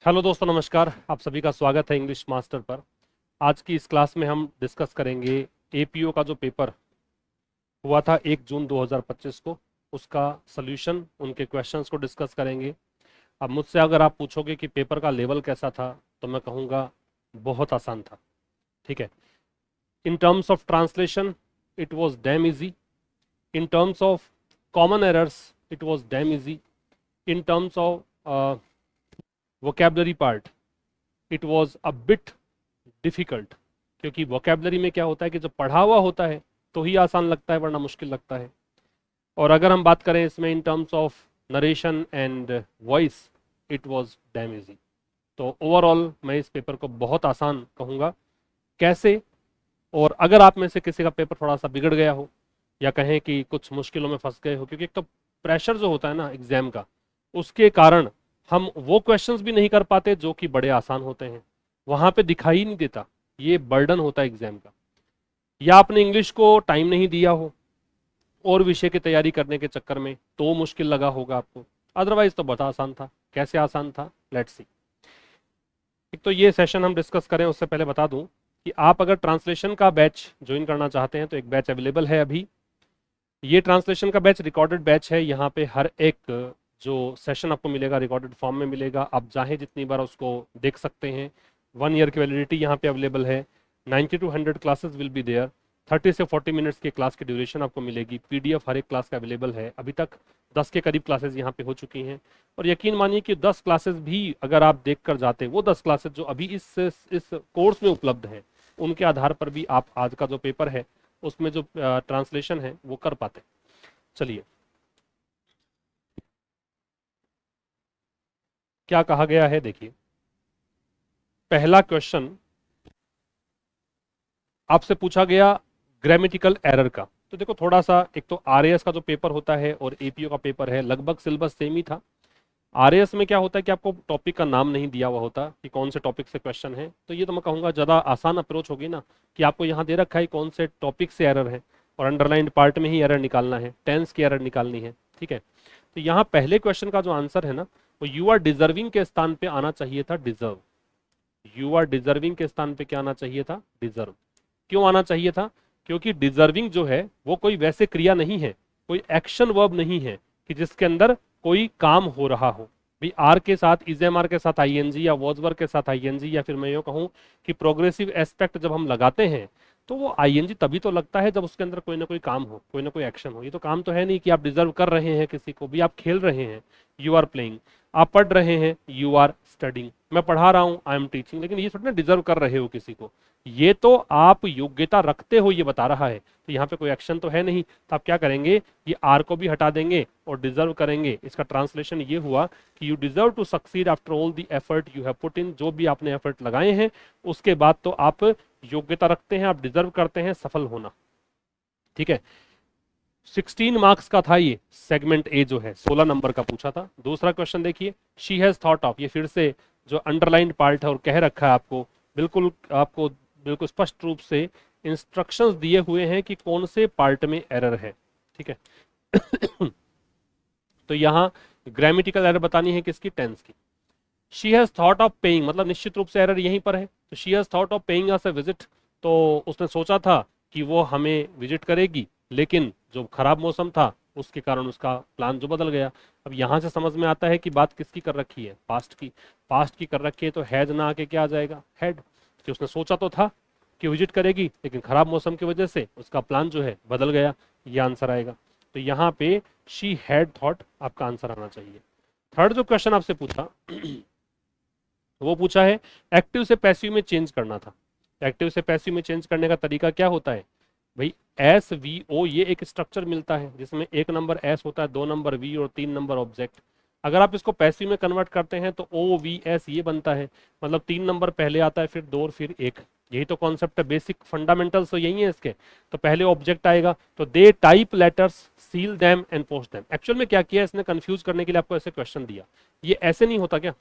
Hello दोस्तों, नमस्कार। आप सभी का स्वागत है इंग्लिश मास्टर पर। आज की इस क्लास में हम डिस्कस करेंगे एपीओ का जो पेपर हुआ था 1 जून 2025 को, उसका सॉल्यूशन, उनके क्वेश्चंस को डिस्कस करेंगे। अब मुझसे अगर आप पूछोगे कि पेपर का लेवल कैसा था, तो मैं कहूँगा बहुत आसान था। ठीक है। In terms of translation it was damn easy. In terms of common errors it was damn easy. In terms of vocabulary part it was a bit difficult, क्योंकि वोकेबलरी में क्या होता है कि जो पढ़ा हुआ होता है तो ही आसान लगता है, वरना मुश्किल लगता है। और अगर हम बात करें इसमें in terms of narration and voice, it was dam easy. तो ओवरऑल मैं इस पेपर को बहुत आसान कहूँगा। कैसे? और अगर आप में से किसी का पेपर थोड़ा सा बिगड़ गया हो, या कहें कि कुछ मुश्किलों में फंस गए हो, क्योंकि एक तो प्रेशर जो होता है ना एग्जाम का, उसके कारण हम वो क्वेश्चंस भी नहीं कर पाते जो कि बड़े आसान होते हैं। वहां पे दिखाई नहीं देता, ये बर्डन होता है एग्जाम का। या आपने इंग्लिश को टाइम नहीं दिया हो और विषय की तैयारी करने के चक्कर में, तो मुश्किल लगा होगा आपको। अदरवाइज तो बहुत आसान था। कैसे आसान था, लेट्स सी। एक तो ये सेशन हम डिस्कस करें उससे पहले बता दूं कि आप अगर ट्रांसलेशन का बैच ज्वाइन करना चाहते हैं तो एक बैच अवेलेबल है अभी। ये ट्रांसलेशन का बैच रिकॉर्डेड बैच है। यहाँ पे हर एक जो सेशन आपको मिलेगा रिकॉर्डेड फॉर्म में मिलेगा। आप चाहे जितनी बार उसको देख सकते हैं। 1 ईयर की वैलिडिटी यहाँ पे अवेलेबल है। 90 to 100 classes will be there. 30 से 40 मिनट्स की क्लास की ड्यूरेशन आपको मिलेगी। पीडीएफ हर एक क्लास का अवेलेबल है। अभी तक 10 के करीब क्लासेस यहाँ पे हो चुकी हैं। और यकीन मानिए कि 10 क्लासेस भी अगर आप देख कर जाते, वो 10 क्लासेस जो अभी इस कोर्स में उपलब्ध हैं, उनके आधार पर भी आप आज का जो पेपर है उसमें जो ट्रांसलेशन है वो कर पाते। चलिए, क्या कहा गया है देखिए। पहला क्वेश्चन आपसे पूछा गया ग्रामेटिकल एरर का। तो देखो, थोड़ा सा, एक तो आरएएस का जो पेपर होता है और एपीओ का पेपर है, लगभग सिलेबस सेम ही था। आरएएस में क्या होता है कि आपको टॉपिक का नाम नहीं दिया हुआ होता कि कौन से टॉपिक से क्वेश्चन है। तो ये तो मैं कहूँगा ज़्यादा आसान अप्रोच होगी ना, कि आपको यहाँ दे रखा है कौन से टॉपिक से एरर है, और अंडरलाइंड पार्ट में ही एरर निकालना है, टेंस की एरर निकालनी है। ठीक है। तो यहाँ पहले क्वेश्चन का जो आंसर है ना, वो यू आर डिजर्विंग के स्थान पे आना चाहिए था डिजर्व। यू आर डिजर्विंग के स्थान पे क्या आना चाहिए था? डिजर्व। क्यों आना चाहिए था? क्योंकि डिजर्विंग जो है वो कोई वैसे क्रिया नहीं है, कोई एक्शन वर्ब नहीं है कि जिसके अंदर कोई काम हो रहा हो। भी आर के साथ, इजेम आर के साथ आईएनजी, या वॉज वर्ब के साथ आईएनजी, या फिर मैं यूं कहूं कि प्रोग्रेसिव एस्पेक्ट जब हम लगाते हैं तो वो आईएनजी तभी तो लगता है जब उसके अंदर कोई ना कोई काम हो, कोई ना कोई एक्शन हो। ये तो काम तो है नहीं कि आप डिजर्व कर रहे हैं किसी को भी। आप खेल रहे हैं, यू आर प्लेइंग। आप पढ़ रहे हैं, यू आर स्टडिंग। मैं पढ़ा रहा हूं, आई एम टीचिंग। लेकिन ये थोड़ा ना डिजर्व कर रहे हो किसी को, ये तो आप योग्यता रखते हो, ये बता रहा है। तो यहाँ पे कोई एक्शन तो है नहीं, तो आप क्या करेंगे, ये आर को भी हटा देंगे और डिजर्व करेंगे। इसका ट्रांसलेशन ये हुआ कि you deserve to succeed after all the effort you have put in. जो भी आपने एफर्ट लगाए हैं उसके बाद तो आप योग्यता रखते हैं, आप डिजर्व करते हैं सफल होना। ठीक है। 16 मार्क्स का था ये सेगमेंट ए जो है, 16 नंबर का पूछा था। दूसरा क्वेश्चन देखिए, शी हैज थॉट ऑफ। ये फिर से जो अंडरलाइंड पार्ट है और कह रखा है आपको, आपको बिल्कुल स्पष्ट रूप से इंस्ट्रक्शंस दिए हुए हैं कि कौन से पार्ट में एरर है। ठीक है। तो यहाँ ग्रामेटिकल एरर बतानी है किसकी? टेंस की। She has thought of paying, मतलब निश्चित रूप से एरर यहीं पर है। तो she has thought of paying us a visit, तो उसने सोचा था कि वो हमें विजिट करेगी, लेकिन जो खराब मौसम था उसके कारण उसका प्लान जो बदल गया। अब यहाँ से समझ में आता है कि बात किसकी कर रखी है? पास्ट की। पास्ट की कर रखी है तो हैज ना आके क्या आ जाएगा? हैड। कि उसने सोचा तो था कि विजिट करेगी, लेकिन खराब मौसम की वजह से उसका प्लान जो है बदल गया। ये आंसर आएगा। तो यहाँ पे शी हैड थॉट आपका आंसर आना चाहिए। थर्ड जो क्वेश्चन आपसे पूछा वो पूछा है एक्टिव से पैसिव में चेंज करना था। एक्टिव से पैसिव में चेंज करने का तरीका क्या होता है भाई? एस वी ओ, ये एक स्ट्रक्चर मिलता है जिसमें 1 नंबर एस होता है, 2 नंबर वी और 3 नंबर ऑब्जेक्ट। अगर आप इसको पैसिव में कन्वर्ट करते हैं तो ओ वी एस ये बनता है, मतलब 3 नंबर पहले आता है, फिर 2 और फिर 1। यही तो कॉन्सेप्ट है, बेसिक फंडामेंटल्स तो यही है इसके। तो पहले ऑब्जेक्ट आएगा, तो they type letters, seal them and post them. Actual में क्या किया इसने, कंफ्यूज करने के लिए आपको ऐसे क्वेश्चन दिया। ये ऐसे नहीं होता क्या?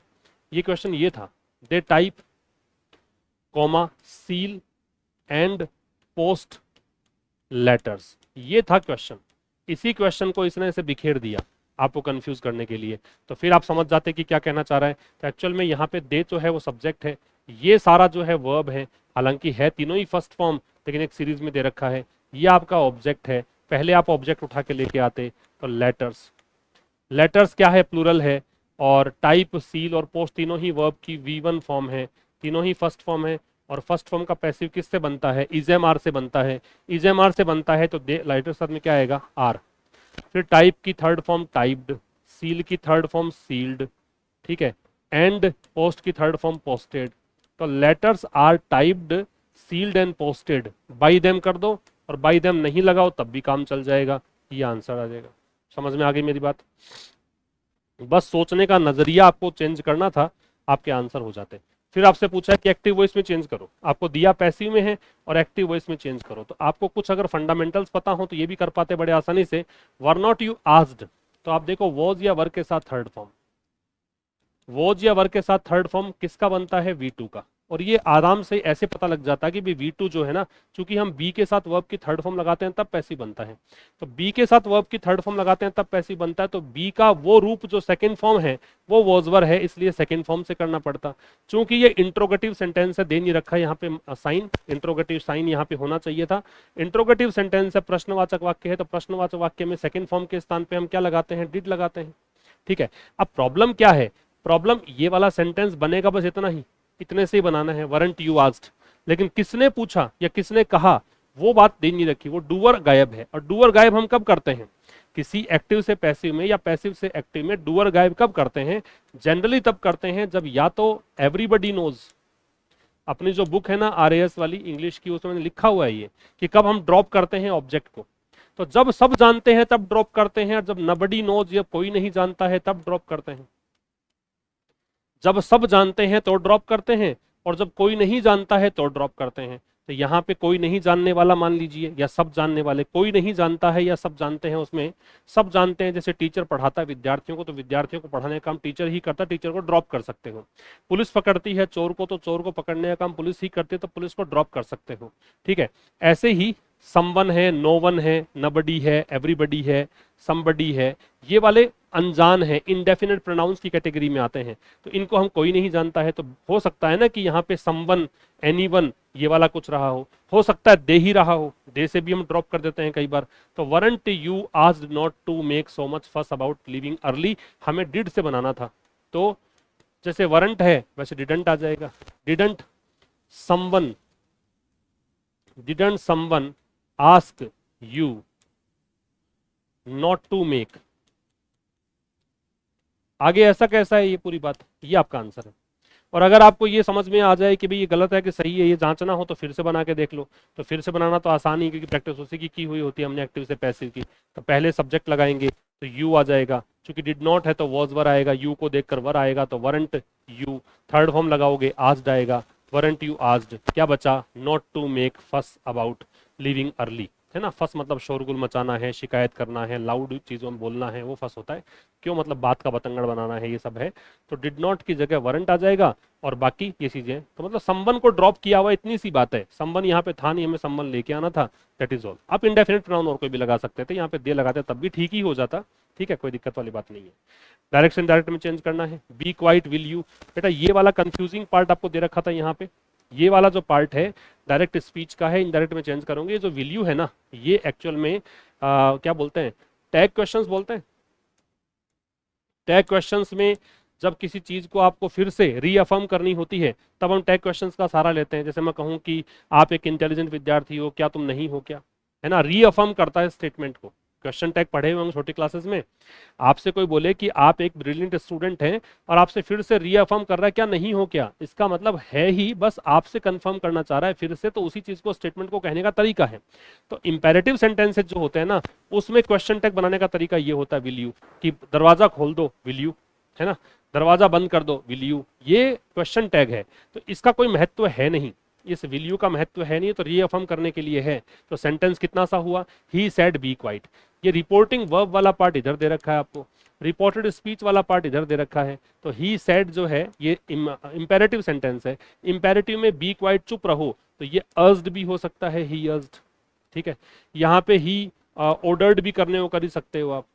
ये क्वेश्चन ये था, they type comma seal and post letters, ये था क्वेश्चन। इसी क्वेश्चन को इसने ऐसे बिखेर दिया। आपको कंफ्यूज करने के लिए। तो फिर आप समझ जाते कि क्या कहना चाह रहा है। तो एक्चुअल में यहाँ पे दे जो है वो सब्जेक्ट है, ये सारा जो है वर्ब है, हालांकि है तीनों ही फर्स्ट फॉर्म लेकिन एक सीरीज में दे रखा है। ये आपका ऑब्जेक्ट है, पहले आप ऑब्जेक्ट उठा के लेके आते तो लेटर्स, लेटर्स क्या है, प्लूरल है। और टाइप, सील और पोस्ट तीनों ही वर्ब की V1 फॉर्म है, तीनों ही फर्स्ट फॉर्म है। और फर्स्ट फॉर्म का पैसिव किससे बनता है, इज एम आर से बनता है। इज एम आर से बनता है तो लेटर साथ में क्या आएगा, आर। फिर टाइप की थर्ड फॉर्म टाइप्ड, सील की थर्ड फॉर्म सील्ड, ठीक है, एंड पोस्ट की थर्ड फॉर्म पोस्टेड। तो letters are typed, sealed and posted, by them कर दो और बाई देम नहीं लगाओ तब भी काम चल जाएगा, ये आंसर आ जाएगा। समझ में आ गई मेरी बात। बस सोचने का नजरिया आपको चेंज करना था, आपके आंसर हो जाते। फिर आपसे पूछा है कि एक्टिव वॉइस में चेंज करो, आपको दिया पैसिव में है और एक्टिव वॉइस में चेंज करो। तो आपको कुछ अगर फंडामेंटल्स पता हो तो ये भी कर पाते बड़े आसानी से। वर नॉट यू आस्क्ड, तो आप देखो वॉज या वर के साथ थर्ड फॉर्म, वॉज या वर के साथ थर्ड फॉर्म किसका बनता है, V2 का। और ये आराम से ऐसे पता लग जाता है कि भी V2 जो है ना, चूंकि हम बी के साथ वर्ब की थर्ड फॉर्म लगाते हैं तब पैसिव बनता है, तो बी के साथ वर्ब की थर्ड फॉर्म लगाते हैं तब पैसिव बनता है। तो बी का वो रूप जो सेकंड फॉर्म है वो वॉज वर है, इसलिए सेकंड फॉर्म से करना पड़ता। चूंकि ये इंट्रोगेटिव सेंटेंस है, दे नहीं रखा है यहाँ पे साइन, इंट्रोगेटिव साइन यहाँ पे होना चाहिए था। इंट्रोगेटिव सेंटेंस है, प्रश्नवाचक वाक्य है, तो प्रश्नवाचक वाक्य में सेकंड फॉर्म के स्थान पे हम क्या लगाते हैं, डिड लगाते हैं। ठीक है, अब प्रॉब्लम क्या है, प्रॉब्लम ये वाला सेंटेंस बनेगा बस इतना ही, इतने से ही बनाना है, वरंट यू आस्क्ड। लेकिन किसने पूछा या किसने कहा वो बात दे नहीं रखी, वो डूअर गायब है। और डूअर गायब हम कब करते हैं, किसी एक्टिव से पैसिव में या पैसिव से एक्टिव में डूअर गायब कब करते हैं, जनरली तब करते हैं जब या तो एवरीबडी नोज, अपनी जो बुक है ना RAS वाली इंग्लिश की, उसमें लिखा हुआ है ये कि कब हम ड्रॉप करते हैं ऑब्जेक्ट को। तो जब सब जानते हैं तब ड्रॉप करते हैं, और जब नबडी नोज या कोई नहीं जानता है तब ड्रॉप करते हैं। जब सब जानते हैं तो ड्रॉप करते हैं, और जब कोई नहीं जानता है तो ड्रॉप करते हैं। तो यहाँ पे कोई नहीं जानने वाला मान लीजिए, या सब जानने वाले, कोई नहीं जानता है या सब जानते हैं, उसमें सब जानते हैं। जैसे टीचर पढ़ाता है विद्यार्थियों को, तो विद्यार्थियों को पढ़ाने का काम टीचर ही करता है, टीचर को ड्रॉप कर सकते हो। पुलिस पकड़ती है चोर को, तो चोर को पकड़ने का काम पुलिस ही करती है, तो पुलिस को ड्रॉप कर सकते हो। ठीक है, ऐसे ही समवन है, नो वन है, नबडी है, एवरीबडी है, समबडी है, ये वाले अनजान है, इनडेफिनेट प्रोनाउंस की कैटेगरी में आते हैं। तो इनको हम कोई नहीं जानता है, तो हो सकता है ना कि यहाँ पे समवन, एनीवन ये वाला कुछ रहा हो सकता है दे ही रहा हो, दे से भी हम ड्रॉप कर देते हैं कई बार। तो weren't you asked not to make so much fuss about leaving early, हमें डिड से बनाना था। तो जैसे वरंट है वैसे डिडंट आ जाएगा, didn't someone ask you not to make. आगे ऐसा कैसा है ये पूरी बात, ये आपका आंसर है। और अगर आपको ये समझ में आ जाए कि भाई ये गलत है कि सही है, ये जांचना हो तो फिर से बना के देख लो। तो फिर से बनाना तो आसान ही, क्योंकि प्रैक्टिस उसी की हुई होती है हमने एक्टिव से पैसिव की। तो पहले सब्जेक्ट लगाएंगे तो यू आ जाएगा, क्योंकि डिड नॉट है तो वॉज वर आएगा, यू को देखकर वर आएगा, तो वरंट यू। थर्ड फॉर्म लगाओगे आस्क्ड आएगा, वरंट यू आस्क्ड, क्या बचा, नॉट टू मेक फस अबाउट लिविंग अर्ली, है ना। फस मतलब शोरगुल मचाना है, शिकायत करना है, लाउड चीज़ों में बोलना है, वो फस होता है। क्यों, मतलब बात का बतंगड़ बनाना है, ये सब है। तो डिड नॉट की जगह वरंट आ जाएगा, और बाकी ये चीजें, तो मतलब संबंध को ड्रॉप किया हुआ, इतनी सी बात है। संबंध यहाँ पे था नहीं, हमें संबंध लेके आना था, दैट इज ऑल। आप इंडेफिनिट प्रोनाउन और कोई भी लगा सकते थे, यहाँ पे दे लगाते तब भी ठीक ही हो जाता। ठीक है, कोई दिक्कत वाली बात नहीं है। डायरेक्शन डायरेक्ट में चेंज करना है, बी क्वाइट, विल यू। बेटा ये वाला कंफ्यूजिंग पार्ट आपको दे रखा था यहाँ पे, ये वाला जो पार्ट है डायरेक्ट स्पीच का है, इनडायरेक्ट में चेंज करोगे। जो विल यू है ना, ये एक्चुअल में क्या बोलते हैं, टैग क्वेश्चंस बोलते हैं। टैग क्वेश्चंस में जब किसी चीज को आपको फिर से रीअफर्म करनी होती है तब हम टैग क्वेश्चंस का सहारा लेते हैं। जैसे मैं कहूं कि आप एक इंटेलिजेंट विद्यार्थी हो, क्या तुम नहीं हो क्या, है ना, रीअफर्म करता है स्टेटमेंट को। क्वेश्चन टैग पढ़े हुए हम छोटी क्लासेस में। आपसे कोई बोले कि आप एक ब्रिलियंट स्टूडेंट हैं और आपसे फिर से रीअफर्म कर रहा है क्या नहीं हो क्या, इसका मतलब है ही बस आपसे कंफर्म करना चाह रहा है फिर से, तो उसी चीज को स्टेटमेंट को कहने का तरीका है। तो इंपेरेटिव सेंटेंसेज जो होते हैं ना, उसमें क्वेश्चन टैग बनाने का तरीका ये होता है विल यू, कि दरवाजा खोल दो विल यू, है ना, दरवाजा बंद कर दो विल यू, ये क्वेश्चन टैग है। तो इसका कोई महत्व है नहीं, इस विल यू का महत्व है नहीं, तो रीअफर्म करने के लिए है। तो सेंटेंस कितना सा हुआ, ही सेड बी क्वाइट। ये रिपोर्टिंग वर्ब वाला पार्ट इधर दे रखा है आपको, रिपोर्टेड स्पीच वाला पार्ट इधर दे रखा है। तो ही सेड जो है ये इंपेरेटिव सेंटेंस है। इंपेरेटिव में बी क्वाइट चुप रहो, तो ये अर्ज्ड भी हो सकता है, ही अर्ज्ड। ठीक है, यहाँ पे ही ऑर्डर्ड भी करने को कर ही सकते हो आप।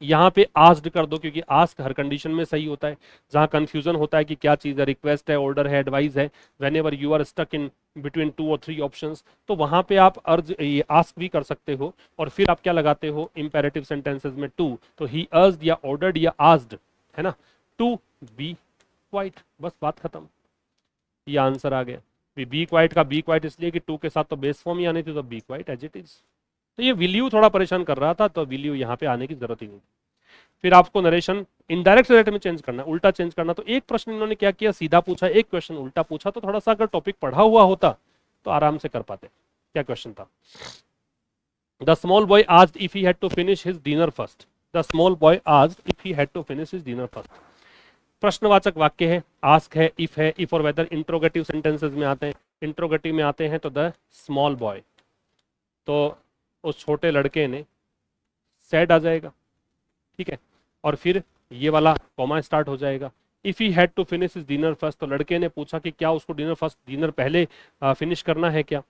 यहाँ पे आस्क्ड कर दो, क्योंकि आस्क हर कंडीशन में सही होता है। जहाँ कंफ्यूजन होता है कि क्या चीज़ है, रिक्वेस्ट है, ऑर्डर है, एडवाइस है, whenever you are stuck in between 2 और 3 ऑप्शंस, तो वहाँ पे आप अर्ज ये आस्क भी कर सकते हो। और फिर आप क्या लगाते हो इंपेरेटिव सेंटेंसेस में टू, तो ही अर्ज्ड या ऑर्डर्ड या आस्क्ड, है ना, टू बी क्वाइट, बस बात खत्म, ये आंसर आ गया। बी क्वाइट का बी क्वाइट इसलिए कि टू के साथ तो बेस फॉर्म ही आनी थी, तो be quite as it is. तो ये विल यू थोड़ा परेशान कर रहा था, तो विल यू यहाँ पे आने की जरूरत ही नहीं थी। फिर आपको नरेशन इनडायरेक्ट डायरेक्ट में चेंज करना, उल्टा चेंज करना। तो एक प्रश्न इन्होंने क्या किया, सीधा पूछा, एक क्वेश्चन उल्टा पूछा, तो थोड़ा सा अगर टॉपिक पढ़ा हुआ होता तो आराम से कर पाते। क्या क्वेश्चन था? The small boy asked if he had to finish his dinner first. The small boy asked if he had to finish his dinner first. प्रश्नवाचक वाक्य है, आस्क है, इफ और वेदर इंट्रोगेटिव सेंटेंसेस में आते हैं। इंट्रोगेटिव में आते हैं तो द स्मॉल बॉय, तो उस छोटे लड़के ने, सैड आ जाएगा, ठीक है, और फिर ये वाला कॉमा स्टार्ट हो जाएगा। If he had to finish his dinner first, तो लड़के ने पूछा कि क्या उसको डिनर पहले फिनिश करना है क्या।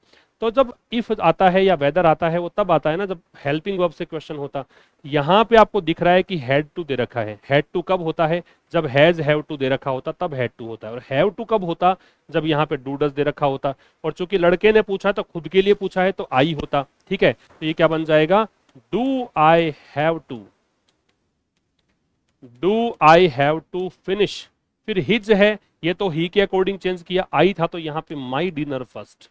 तो जब इफ आता है या वेदर आता है, वो तब आता है ना जब हेल्पिंग वर्ब से क्वेश्चन होता। यहाँ पे आपको दिख रहा है कि हैड टू दे रखा है। हैड टू कब होता है? जब हैज हैव टू दे रखा होता तब हैड टू होता है। और हैव टू कब होता? जब यहाँ पे डू डज दे रखा होता। और चूंकि लड़के ने पूछा तो खुद के लिए पूछा है, तो आई होता, ठीक है। तो ये क्या बन जाएगा, do I have to, do I have to finish. फिर हिज है, ये तो ही के अकॉर्डिंग चेंज किया, आई था तो यहाँ पे माई डिनर फर्स्ट,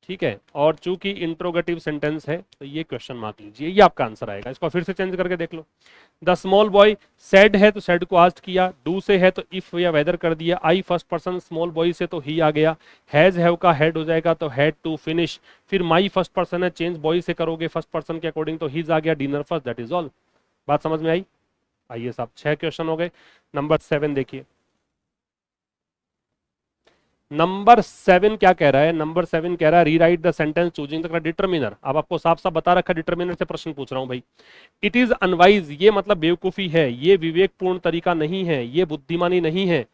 ठीक है। और चूंकि इंट्रोगेटिव सेंटेंस है तो ये क्वेश्चन मार्क लीजिए, ये आपका आंसर आएगा। इसको फिर से चेंज करके देख लो। द स्मॉल बॉय सेड है तो सेड को आस्ट किया, डू से है तो इफ या वेदर कर दिया, आई फर्स्ट पर्सन, स्मॉल बॉय से तो ही आ गया, हैज हैव का हैड हो जाएगा तो हैड टू फिनिश। फिर माई फर्स्ट पर्सन है, चेंज बॉय से करोगे फर्स्ट पर्सन के अकॉर्डिंग तो हिज आ गया, dinner first, that is all. बात समझ में आई? आइए साहब, 6 क्वेश्चन हो गए। नंबर 7 देखिए। नंबर 7 क्या कह रहा है? नंबर 7 कह रहा है rewrite the sentence choosing the determiner. अब आपको साफ साफ बता रखा, डिटरमिनर से प्रश्न पूछ रहा हूं भाई। इट इज अनवाइज, ये मतलब बेवकूफी है, ये विवेकपूर्ण तरीका नहीं है, ये बुद्धिमानी नहीं है।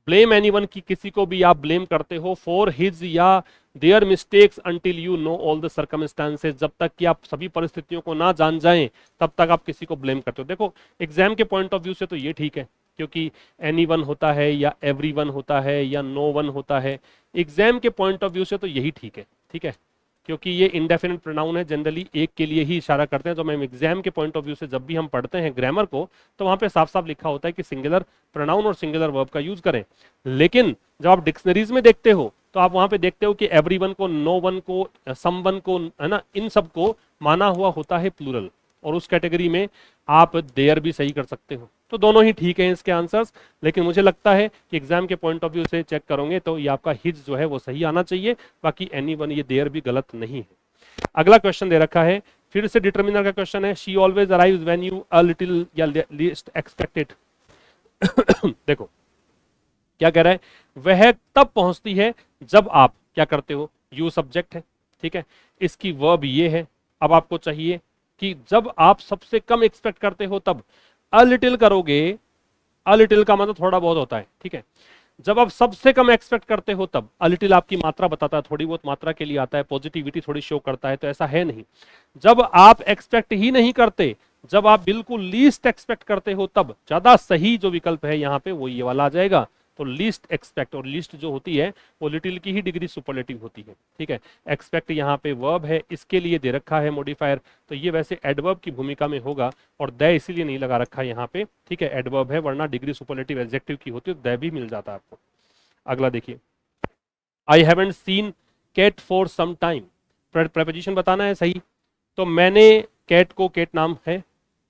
ब्लेम एनीवन, की किसी को भी आप ब्लेम करते हो, फॉर हिज या their mistakes until you know all the circumstances, जब तक कि आप सभी परिस्थितियों को ना जान जाएं तब तक आप किसी को ब्लेम करते हो। देखो एग्जाम के पॉइंट ऑफ व्यू से तो ये ठीक है, क्योंकि एनीवन होता है या एवरीवन होता है या नो वन होता है। एग्जाम के पॉइंट ऑफ व्यू से तो यही ठीक है, ठीक है, क्योंकि ये इंडेफिनिट प्रोनाउन है, जनरली एक के लिए ही इशारा करते हैं। तो मैं एग्जाम के पॉइंट ऑफ व्यू से जब भी हम पढ़ते हैं ग्रामर को, तो वहां पे साफ साफ लिखा होता है कि सिंगुलर प्रोनाउन और सिंगुलर वर्ब का यूज करें। लेकिन जब आप डिक्शनरीज में देखते हो तो आप वहां पे देखते हो कि एवरीवन को, नो वन को, समवन को, है ना, इन सब को माना हुआ होता है प्लूरल, और उस कैटेगरी में आप देयर भी सही कर सकते हो। तो दोनों ही ठीक है इसके आंसर्स, लेकिन मुझे लगता है कि एग्जाम के पॉइंट ऑफ व्यू से चेक करोगे तो ये आपका हिज जो है वो सही आना चाहिए, बाकी एनीवन, ये देयर भी गलत नहीं है। अगला क्वेश्चन दे रखा है, फिर से डिटरमिनर का क्वेश्चन है, she always arrives when you a little या लीस्ट एक्सपेक्टेड। देखो क्या कह रहा है, वह तब पहुंचती है जब आप क्या करते हो, यू सब्जेक्ट है, ठीक है, इसकी वर्ब ये है। अब आपको चाहिए कि जब आप सबसे कम एक्सपेक्ट करते हो तब अ लिटिल करोगे, अ लिटिल का मतलब थोड़ा बहुत होता है, ठीक है। जब आप सबसे कम एक्सपेक्ट करते हो तब अ लिटिल आपकी मात्रा बताता है, थोड़ी बहुत मात्रा के लिए आता है, पॉजिटिविटी थोड़ी शो करता है, तो ऐसा है नहीं। जब आप एक्सपेक्ट ही नहीं करते, जब आप बिल्कुल लीस्ट एक्सपेक्ट करते हो, तब ज्यादा सही जो विकल्प है यहाँ पे वो ये वाला आ जाएगा। तो लीस्ट एक्सपेक्ट, और लीस्ट जो होती है वो लिटिल की ही डिग्री सुपरलेटिव होती है, ठीक है। एक्सपेक्ट यहाँ पे वर्ब है, इसके लिए दे रखा है मॉडिफायर, तो ये वैसे एडवर्ब की भूमिका में होगा, और द इसीलिए नहीं लगा रखा है यहाँ पे, ठीक है, एडवर्ब है, वरना डिग्री सुपरलेटिव एडजेक्टिव की होती है द भी मिल जाता है आपको। अगला देखिए, I haven't seen cat for some time, preposition बताना है सही। तो मैंने कैट को, कैट नाम है,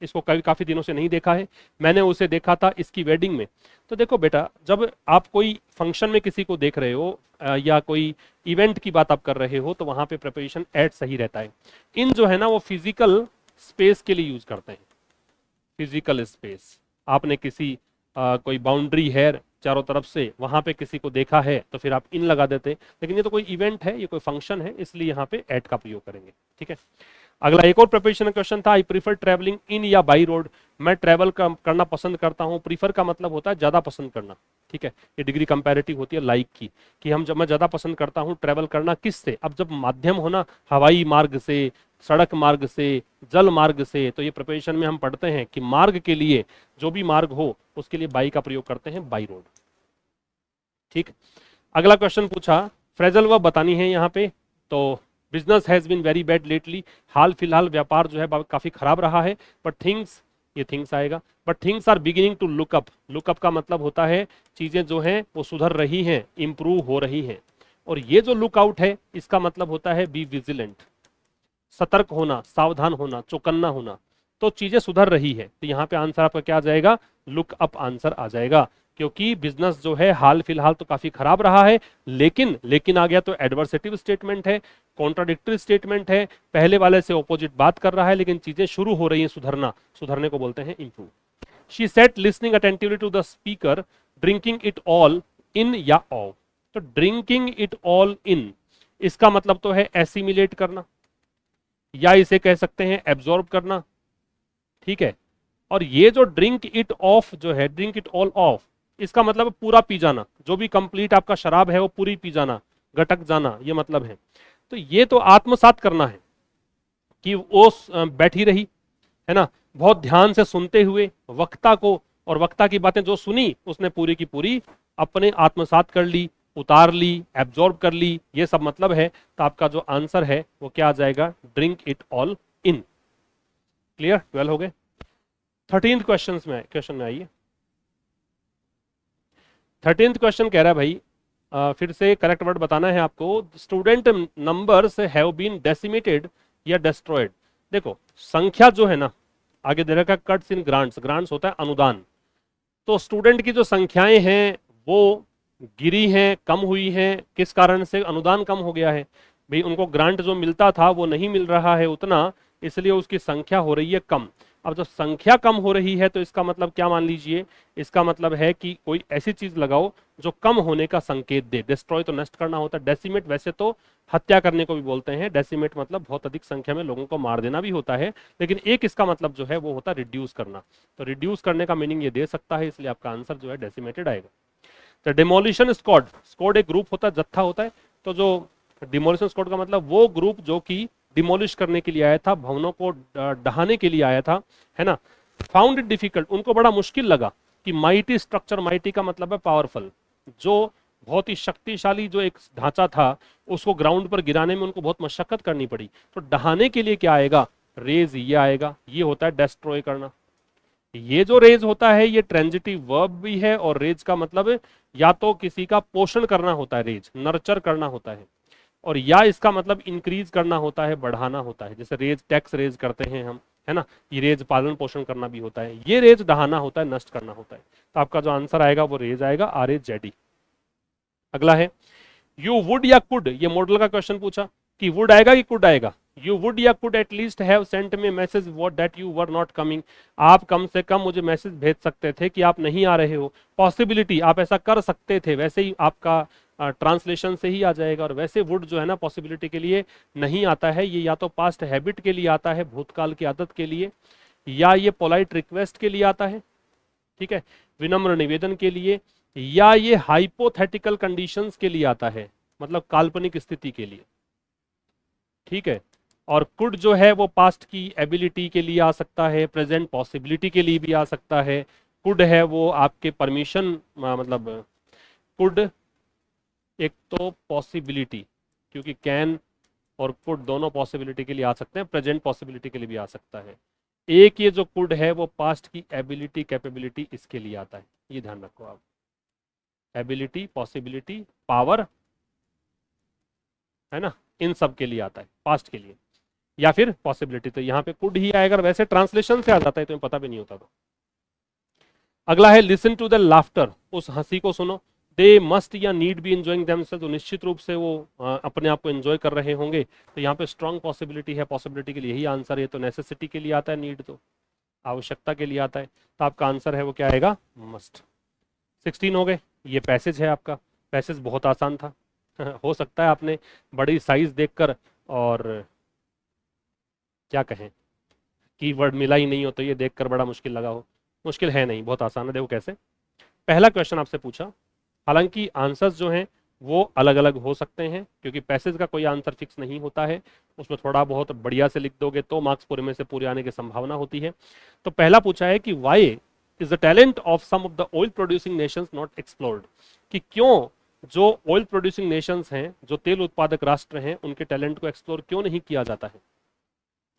इसको काफी दिनों से नहीं देखा है, मैंने उसे देखा था इसकी वेडिंग में। तो देखो बेटा, जब आप कोई फंक्शन में किसी को देख रहे हो या कोई इवेंट की बात आप कर रहे हो, तो वहां पे प्रिपरेशन एट सही रहता है। इन जो है ना वो फिजिकल स्पेस के लिए यूज करते हैं। फिजिकल स्पेस, आपने किसी कोई बाउंड्री है चारों तरफ से, वहां पे किसी को देखा है तो फिर आप इन लगा देते, लेकिन ये तो कोई इवेंट है, ये कोई फंक्शन है, इसलिए यहाँ पे एट का प्रयोग करेंगे, ठीक है। अगला एक और प्रिपरेशन क्वेश्चन था, आई प्रीफर ट्रेवलिंग इन या बाई रोड, मैं ट्रेवल करना पसंद करता हूँ। प्रीफर का मतलब होता है ज्यादा पसंद करना, ठीक है, ये डिग्री कंपैरेटिव होती है लाइक की, कि हम जब मैं ज्यादा पसंद करता हूँ ट्रेवल करना किससे, अब जब माध्यम हो ना, हवाई मार्ग से, सड़क मार्ग से, जल मार्ग से, तो ये प्रिपरेशन में हम पढ़ते हैं कि मार्ग के लिए जो भी मार्ग हो उसके लिए बाई का प्रयोग करते हैं, बाई रोड। ठीक। अगला क्वेश्चन पूछा, फ्रेजल वर्ब बतानी है यहाँ पे, तो business has been very bad lately, हाल फिलहाल व्यापार जो है काफी खराब रहा है, बट थिंग्स, ये थिंग्स आएगा, but things are beginning to look up, look up का मतलब होता है चीजें जो हैं वो सुधर रही हैं, इंप्रूव हो रही हैं। और ये जो लुक आउट है इसका मतलब होता है बी विजिलेंट, सतर्क होना, सावधान होना, चौकन्ना होना, तो चीजें सुधर रही है। तो यहाँ पे आंसर आपका क्या आ जाएगा, लुक अप आंसर आ जाएगा, क्योंकि बिजनेस जो है हाल फिलहाल तो काफी खराब रहा है, लेकिन आ गया तो एडवर्सेटिव स्टेटमेंट है, कॉन्ट्राडिक्टरी स्टेटमेंट है, पहले वाले से ऑपोजिट बात कर रहा है, लेकिन चीजें शुरू हो रही हैं सुधरना, सुधरने को बोलते हैं improve. She sat listening attentively to the speaker, drinking it all in या ऑफ, तो ड्रिंकिंग इट ऑल इन इसका मतलब तो है एसिमिलेट करना, या इसे कह सकते हैं एब्जॉर्ब करना। ठीक है, और ये जो ड्रिंक इट ऑफ जो है, ड्रिंक इट ऑल ऑफ, इसका मतलब है पूरा पी जाना, जो भी कंप्लीट आपका शराब है वो पूरी पी जाना, गटक जाना, ये मतलब है। तो ये तो आत्मसात करना है कि वो बैठी रही है ना, बहुत ध्यान से सुनते हुए वक्ता को, और वक्ता की बातें जो सुनी उसने पूरी की पूरी अपने आत्मसात कर ली, उतार ली, एब्जॉर्ब कर ली, ये सब मतलब है। तो आपका जो आंसर है वो क्या आ जाएगा, drink it all in. Clear, 12 हो गए। 13th क्वेश्चन में आइए। 13th क्वेश्चन कह रहा है भाई, फिर से करेक्ट वर्ड बताना है आपको, student numbers have been decimated या डिस्ट्रॉयड। देखो संख्या जो है ना, आगे दे रखा कट्स इन ग्रांट्स, ग्रांट्स होता है अनुदान, तो स्टूडेंट की जो संख्याएं हैं वो गिरी हैं, कम हुई हैं, किस कारण से, अनुदान कम हो गया है भाई, उनको ग्रांट जो मिलता था वो नहीं मिल रहा है उतना, इसलिए उसकी संख्या हो रही है कम। अब जब संख्या कम हो रही है तो इसका मतलब क्या मान लीजिए, इसका मतलब है कि कोई ऐसी चीज लगाओ जो कम होने का संकेत दे। डिस्ट्रॉय तो नष्ट करना होता है, डेसिमेट वैसे तो हत्या करने को भी बोलते हैं, डेसिमेट मतलब बहुत अधिक संख्या में लोगों को मार देना भी होता है, लेकिन एक इसका मतलब जो है वो होता है रिड्यूस करना, तो रिड्यूस करने का मीनिंग ये दे सकता है, इसलिए आपका आंसर जो है डेसिमेटेड आएगा। तो डिमोलिशन स्क्वाड, स्क्वाड एक ग्रुप होता है, जत्था होता है, तो जो डिमोलिशन स्क्वाड का मतलब वो ग्रुप जो कि डिमोलिश करने के लिए आया था, भवनों को ढहाने के लिए आया था, है ना। फाउंड इट डिफिकल्ट, उनको बड़ा मुश्किल लगा कि माइटी स्ट्रक्चर, माइटी का मतलब है पावरफुल, जो बहुत ही शक्तिशाली जो एक ढांचा था उसको ग्राउंड पर गिराने में उनको बहुत मशक्कत करनी पड़ी, तो ढहाने के लिए क्या आएगा, रेज, ये आएगा, ये होता है डेस्ट्रॉय करना। ये जो रेज होता है ये ट्रांजिटिव वर्ब भी है, और रेज का मतलब या तो किसी का पोषण करना होता है, रेज नर्चर करना होता है, और या इसका मतलब इंक्रीज करना होता है, बढ़ाना होता है, जैसे रेज टैक्स रेज करते हैं हम, है ना, ये रेज पालन पोषण करना भी होता है, ये रेज ढहाना होता है, नष्ट करना होता है। तो आपका जो आंसर आएगा वो रेज आएगा, RHZD। अगला है यू वुड या कुड, ये मॉडल का क्वेश्चन पूछा कि वुड आएगा कि कुड आएगा, यू वुड या could at least have sent me message what that you were not coming, आप कम से कम मुझे मैसेज भेज सकते थे कि आप नहीं आ रहे हो। पॉसिबिलिटी, आप ऐसा कर सकते थे, वैसे ही आपका ट्रांसलेशन से ही आ जाएगा, और वैसे वुड जो है ना पॉसिबिलिटी के लिए नहीं आता है, ये या तो पास्ट हैबिट के लिए आता है, भूतकाल की आदत के लिए, या ये पोलाइट रिक्वेस्ट के लिए आता है, ठीक है, विनम्र निवेदन के लिए, या ये हाइपोथेटिकल कंडीशंस के लिए आता है, मतलब काल्पनिक स्थिति के लिए, ठीक है। और कुड जो है वो पास्ट की एबिलिटी के लिए आ सकता है, प्रेजेंट पॉसिबिलिटी के लिए भी आ सकता है। कुड है वो आपके परमिशन, मतलब कुड एक तो पॉसिबिलिटी, क्योंकि कैन और कुड दोनों पॉसिबिलिटी के लिए आ सकते हैं, प्रेजेंट पॉसिबिलिटी के लिए भी आ सकता है। एक ये जो कुड है वो पास्ट की एबिलिटी, कैपेबिलिटी, इसके लिए आता है, ये ध्यान रखो आप, एबिलिटी, पॉसिबिलिटी, पावर, है ना, इन सब के लिए आता है, पास्ट के लिए, या फिर पॉसिबिलिटी। तो यहाँ पे कुड ही आएगा, वैसे ट्रांसलेशन से आ जाता है तो पता भी नहीं होता। तो अगला है लिसन टू द लाफ्टर, उस हंसी को सुनो। दे मस्ट या नीड बी एंजॉइंग देमसेल्व्स, तो निश्चित रूप से वो अपने आप को एंजॉय कर रहे होंगे, तो यहाँ पे स्ट्रॉन्ग पॉसिबिलिटी है, पॉसिबिलिटी के लिए यही आंसर है। तो नेसेसिटी के लिए आता है, नीड तो आवश्यकता के लिए आता है, तो आपका आंसर है वो क्या आएगा, मस्ट। 16 हो गए। ये पैसेज है आपका, पैसेज बहुत आसान था हो सकता है आपने बड़ी साइज देखकर और क्या कहें कीवर्ड मिला ही नहीं हो तो ये देखकर बड़ा मुश्किल लगा हो, मुश्किल है नहीं, बहुत आसान है। देखो कैसे, पहला क्वेश्चन आपसे पूछा, हालांकि आंसर्स जो हैं वो अलग अलग हो सकते हैं, क्योंकि पैसेज का कोई आंसर फिक्स नहीं होता है, उसमें थोड़ा बहुत बढ़िया से लिख दोगे तो मार्क्स पूरे में से पूरे आने की संभावना होती है। तो पहला पूछा है कि why is the talent of some of the oil producing nations not explored, कि क्यों जो ऑयल प्रोड्यूसिंग नेशंस हैं, जो तेल उत्पादक राष्ट्र हैं, उनके टैलेंट को एक्सप्लोर क्यों नहीं किया जाता है।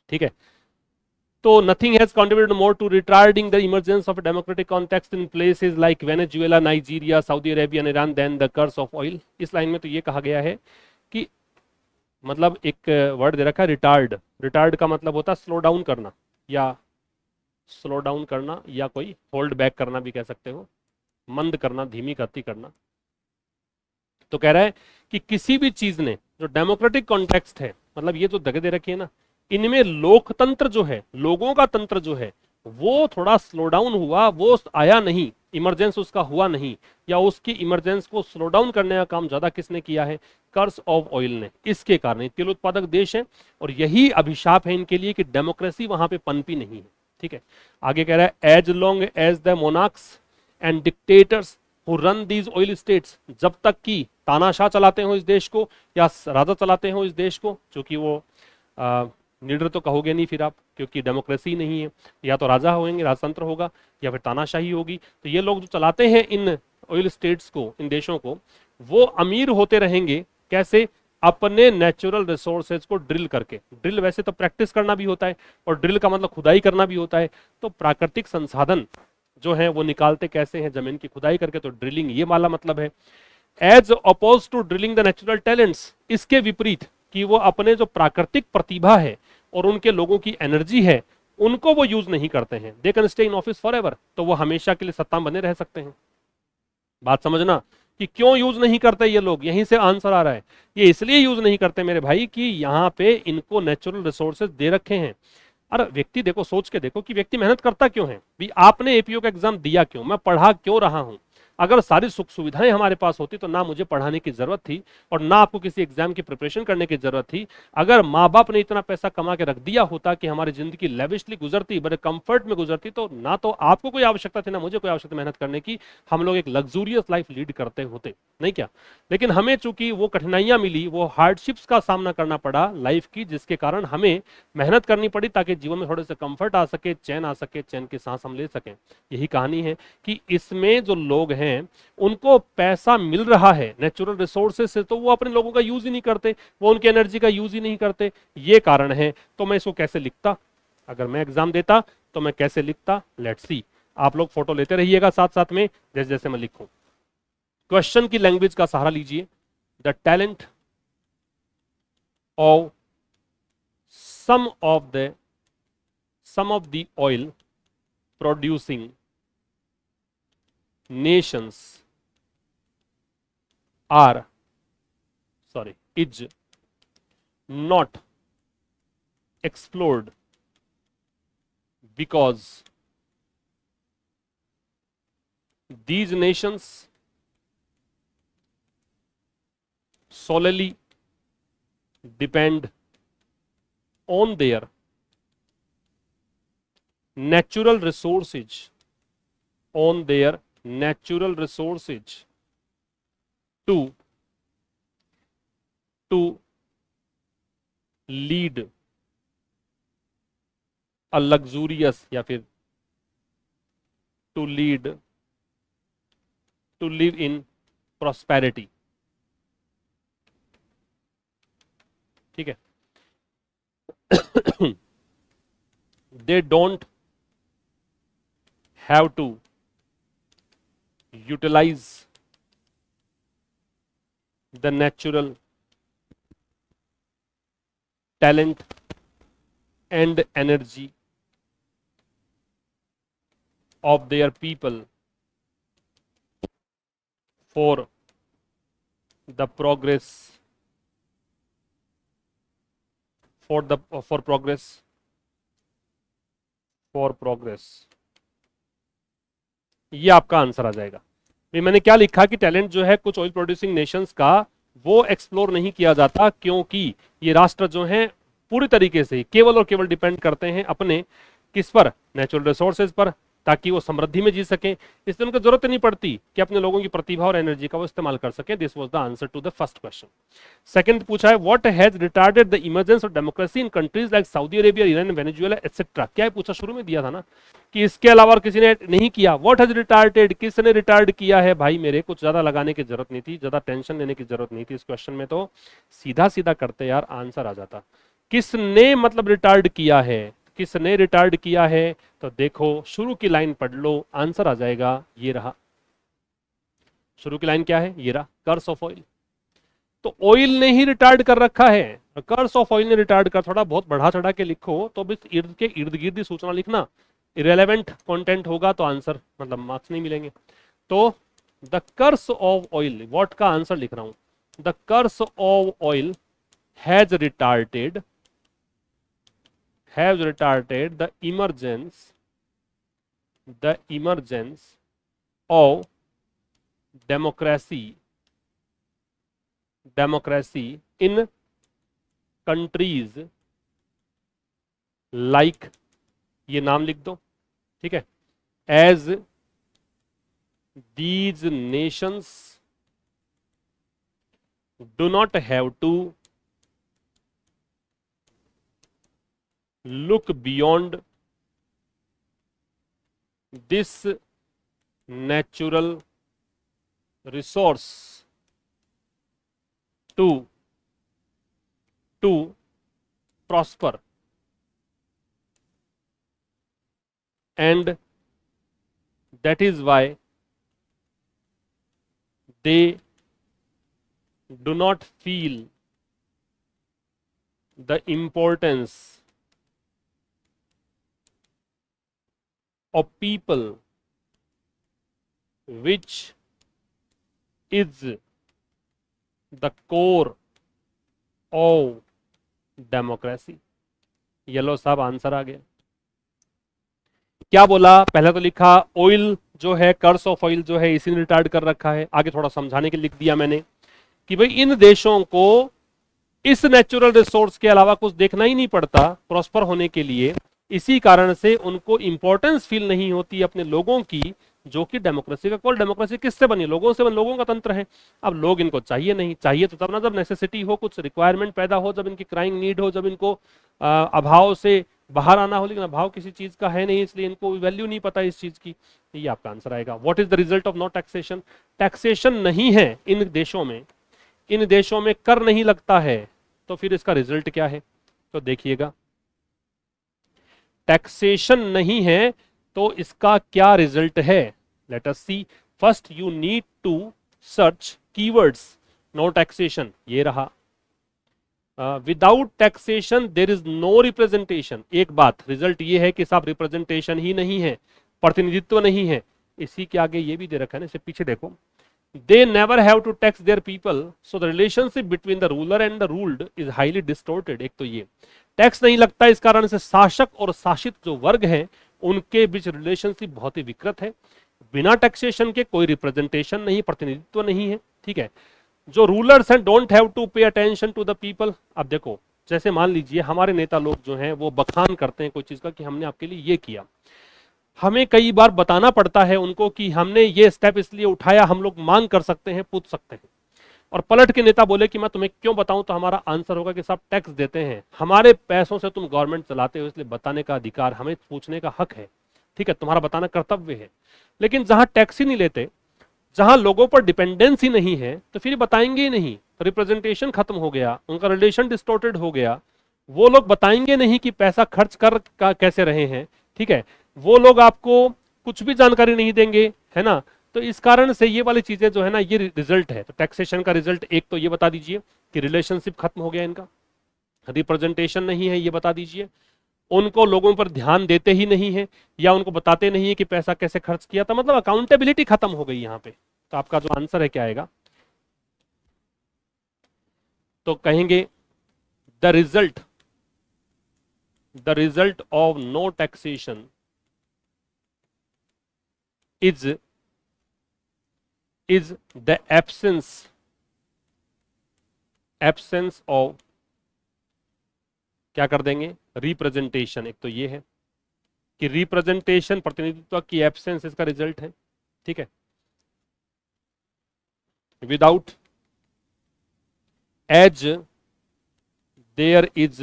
ठीक है, तो nothing has contributed more to retarding the emergence of a democratic context in places like Venezuela, Nigeria, Saudi Arabia and Iran than the curse of oil। इस लाइन में तो ये कहा गया है कि मतलब एक वर्ड दे रखा है रिटार्ड, रिटार्ड का मतलब होता है स्लो डाउन करना, या स्लो डाउन करना, या कोई होल्ड बैक करना भी कह सकते हो, मंद करना, धीमी गति करना। तो कह रहा है कि किसी भी चीज ने जो डेमोक्रेटिक कॉन्टेक्स्ट है, मतलब ये जो जगह दे रखी है ना, इनमें लोकतंत्र जो है, लोगों का तंत्र जो है, वो थोड़ा स्लो डाउन हुआ, वो आया नहीं, इमरजेंस उसका हुआ नहीं, या उसकी इमरजेंस को स्लो डाउन करने का काम ज्यादा किसने किया है, कर्स ऑफ ऑयल ने। इसके कारण तेल उत्पादक देश है और यही अभिशाप है इनके लिए कि डेमोक्रेसी वहां पे पनपी नहीं है। ठीक है, आगे कह रहा है as long as the monarchs and dictators who run these oil states, जब तक कि तानाशाह चलाते हो इस देश को या राजा चलाते हो इस देश को, जो कि वो लीडर तो कहोगे नहीं फिर आप, क्योंकि डेमोक्रेसी नहीं है, या तो राजा होंगे, राजतंत्र होगा, या फिर तानाशाही होगी। तो ये लोग जो चलाते हैं इन ऑयल स्टेट्स को, इन देशों को, वो अमीर होते रहेंगे कैसे, अपने नेचुरल रिसोर्सेज को ड्रिल करके। ड्रिल वैसे तो प्रैक्टिस करना भी होता है, और ड्रिल का मतलब खुदाई करना भी होता है। तो प्राकृतिक संसाधन जो है वो निकालते कैसे हैं, जमीन की खुदाई करके, तो ड्रिलिंग ये वाला मतलब है। As opposed to drilling the natural talents, इसके विपरीत कि वो अपने जो प्राकृतिक प्रतिभा है और उनके लोगों की एनर्जी है, उनको वो यूज नहीं करते हैं। They can stay in office for ever, तो वो हमेशा के लिए सत्ता में बने रह सकते हैं। बात समझना कि क्यों यूज नहीं करते ये लोग, यहीं से आंसर आ रहा है। ये इसलिए यूज नहीं करते मेरे भाई कि यहाँ पे इनको नेचुरल रिसोर्सेज दे रखे हैं। अरे व्यक्ति देखो, सोच के देखो कि व्यक्ति मेहनत करता क्यों है भी, आपने एपीओ का एग्जाम दिया क्यों, मैं पढ़ा क्यों रहा हूं। अगर सारी सुख सुविधाएं हमारे पास होती तो ना मुझे पढ़ाने की जरूरत थी और ना आपको किसी एग्जाम की प्रिपरेशन करने की जरूरत थी। अगर माँ बाप ने इतना पैसा कमा के रख दिया होता कि हमारी जिंदगी लेविशली गुजरती, बड़े कंफर्ट में गुजरती, तो ना तो आपको कोई आवश्यकता थी ना मुझे कोई आवश्यकता मेहनत करने की, हम लोग एक लग्जूरियस लाइफ लीड करते होते, नहीं क्या। लेकिन हमें चूंकि वो कठिनाइयां मिली, वो हार्डशिप्स का सामना करना पड़ा लाइफ की, जिसके कारण हमें मेहनत करनी पड़ी ताकि जीवन में थोड़े से कंफर्ट आ सके, चैन आ सके, चैन की सांस हम ले सकें। यही कहानी है कि इसमें जो लोग हैं उनको पैसा मिल रहा है नेचुरल रिसोर्सेज से, तो वो अपने लोगों का यूज ही नहीं करते, वो उनकी एनर्जी का यूज ही नहीं करते। ये कारण है। तो मैं इसको कैसे लिखता, अगर मैं एग्जाम देता तो मैं कैसे लिखता, लेट्स सी। आप लोग फोटो लेते रहिएगा साथ साथ में जैसे जैसे मैं लिखूं। क्वेश्चन की लैंग्वेज का सहारा लीजिए। The talent of some of the oil producing nations is not explored because these nations solely depend on their natural resources, to lead a luxurious, या फिर to live in prosperity। ठीक है, they don't have to utilize the natural talent and energy of their people for the progress for progress। ये आपका answer आ जाएगा। ये मैंने क्या लिखा कि टैलेंट जो है कुछ ऑयल प्रोड्यूसिंग नेशंस का, वो एक्सप्लोर नहीं किया जाता क्योंकि ये राष्ट्र जो हैं पूरी तरीके से केवल और केवल डिपेंड करते हैं अपने किस पर, नेचुरल रिसोर्सेज पर, ताकि वो समृद्धि में जी सकें, इसलिए उनको जरूरत नहीं पड़ती कि अपने लोगों की प्रतिभा और एनर्जी का वो इस्तेमाल कर सकें। This was the answer to the first question. Second पूछा है, what has retarded the emergence of democracy in countries like Saudi Arabia, Iran, Venezuela etcetera. क्या है पूछा, शुरू में दिया था ना कि इसके अलावा और किसी ने नहीं किया। व्हाट हैज रिटार्डेड, किसने रिटार्ड किया है? भाई मेरे कुछ ज्यादा लगाने की जरूरत नहीं थी, ज्यादा टेंशन लेने की जरूरत नहीं थी इस क्वेश्चन में, तो सीधा सीधा करते यार आंसर आ जाता। किसने मतलब रिटार्ड किया है, किसने रिटार्ड किया है? तो देखो शुरू की लाइन पढ़ लो, आंसर आ जाएगा, ये रहा। शुरू की लाइन क्या है? ये रहा, कर्स ऑफ ऑयल। तो ऑयल ने ही रिटार्ड कर रखा है, कर्स ऑफ ऑयल ने रिटार्ड कर। थोड़ा बहुत बढ़ा चढ़ा के लिखो तो भी इर्द के इर्द गिर्द ही सूचना लिखना, इरेलेवेंट कंटेंट होगा तो आंसर मतलब मार्क्स नहीं मिलेंगे। तो the curse of oil, what का आंसर लिख रहा हूं, the curse of oil has retarded the emergence of democracy in countries like, ये नाम लिख दो, ठीक है, as these nations do not have to look beyond this natural resource to prosper, and that is why they do not feel the importance of people, which is the core of democracy। Yellow साहब answer आ गया। क्या बोला? पहले तो लिखा oil जो है, कर्स ऑफ ऑयल जो है इसी ने रिटार्ड कर रखा है। आगे थोड़ा समझाने के लिख दिया मैंने कि भाई इन देशों को इस नेचुरल रिसोर्स के अलावा कुछ देखना ही नहीं पड़ता प्रॉस्पर होने के लिए, इसी कारण से उनको इंपॉर्टेंस फील नहीं होती अपने लोगों की, जो कि डेमोक्रेसी का कॉल। डेमोक्रेसी किससे बनी? लोगों से बनी, लोगों का तंत्र है। अब लोग इनको चाहिए नहीं, चाहिए तो तब ना जब नेसेसिटी हो, कुछ रिक्वायरमेंट पैदा हो, जब इनकी क्राइंग नीड हो, जब इनको अभाव से बाहर आना हो। लेकिन अभाव किसी चीज का है नहीं, इसलिए इनको वैल्यू नहीं पता इस चीज की। ये आपका आंसर आएगा। What is the result of no taxation? Taxation नहीं है इन देशों में, इन देशों में कर नहीं लगता है, तो फिर इसका रिजल्ट क्या है? तो देखिएगा, टैक्सेशन नहीं है तो इसका क्या रिजल्ट है? Let us see. First you need to search keywords. No taxation, ये रहा। Without taxation there is no representation. एक बात, रिजल्ट ये है कि साहब रिप्रेजेंटेशन ही नहीं है, प्रतिनिधित्व नहीं है। इसी के आगे ये भी दे रखा है ना, इसे पीछे देखो। They never have to tax their people, so the relationship between the ruler and the ruled is highly distorted। एक तो ये टैक्स नहीं लगता, इस कारण से शासक और शासित जो वर्ग हैं उनके बीच रिलेशनशिप बहुत ही विकृत है। बिना टैक्सेशन के कोई रिप्रेजेंटेशन नहीं, प्रतिनिधित्व नहीं है, ठीक है। जो रूलर्स हैं don't have to pay attention to the people. अब देखो, जैसे मान लीजिए हमारे नेता लोग जो हैं वो बखान करते हैं कोई चीज का कि हमने आपके लिए ये किया, हमें कई बार बताना पड़ता है उनको कि हमने ये स्टेप इसलिए उठाया, हम लोग मांग कर सकते हैं, पूछ सकते हैं। और पलट के नेता बोले कि मैं तुम्हें क्यों बताऊं, तो हमारा आंसर होगा कि साहब टैक्स देते हैं, हमारे पैसों से तुम गवर्नमेंट चलाते हो, इसलिए बताने का अधिकार, हमें पूछने का हक है, ठीक है, तुम्हारा बताना कर्तव्य है। लेकिन जहां टैक्स ही नहीं लेते, जहां लोगों पर डिपेंडेंस ही नहीं है, तो फिर बताएंगे ही नहीं, रिप्रेजेंटेशन खत्म हो गया, उनका रिलेशन डिस्टोर्टेड हो गया। वो लोग बताएंगे नहीं कि पैसा खर्च कर कैसे रहे हैं, ठीक है, वो लोग आपको कुछ भी जानकारी नहीं देंगे, है ना। तो इस कारण से ये वाली चीजें जो है ना, ये रिजल्ट है। तो टैक्सेशन का रिजल्ट एक तो ये बता दीजिए कि रिलेशनशिप खत्म हो गया इनका, रिप्रेजेंटेशन नहीं है, ये बता दीजिए, उनको लोगों पर ध्यान देते ही नहीं है, या उनको बताते नहीं है कि पैसा कैसे खर्च किया था, मतलब अकाउंटेबिलिटी खत्म हो गई यहाँ पे। तो आपका जो आंसर है क्या आएगा? तो कहेंगे the result of no taxation is the absence of, क्या कर देंगे, रिप्रेजेंटेशन। एक तो ये है कि रिप्रेजेंटेशन, प्रतिनिधित्व की एब्सेंस इसका रिजल्ट है, ठीक है। Without, as there is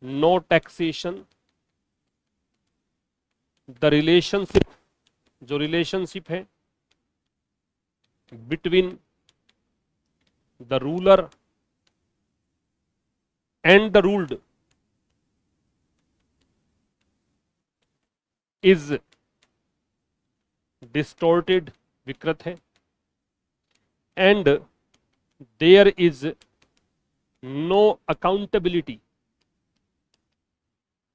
no taxation, the relationship, जो रिलेशनशिप है between the ruler and the ruled is distorted, विकृत है, and there is no accountability,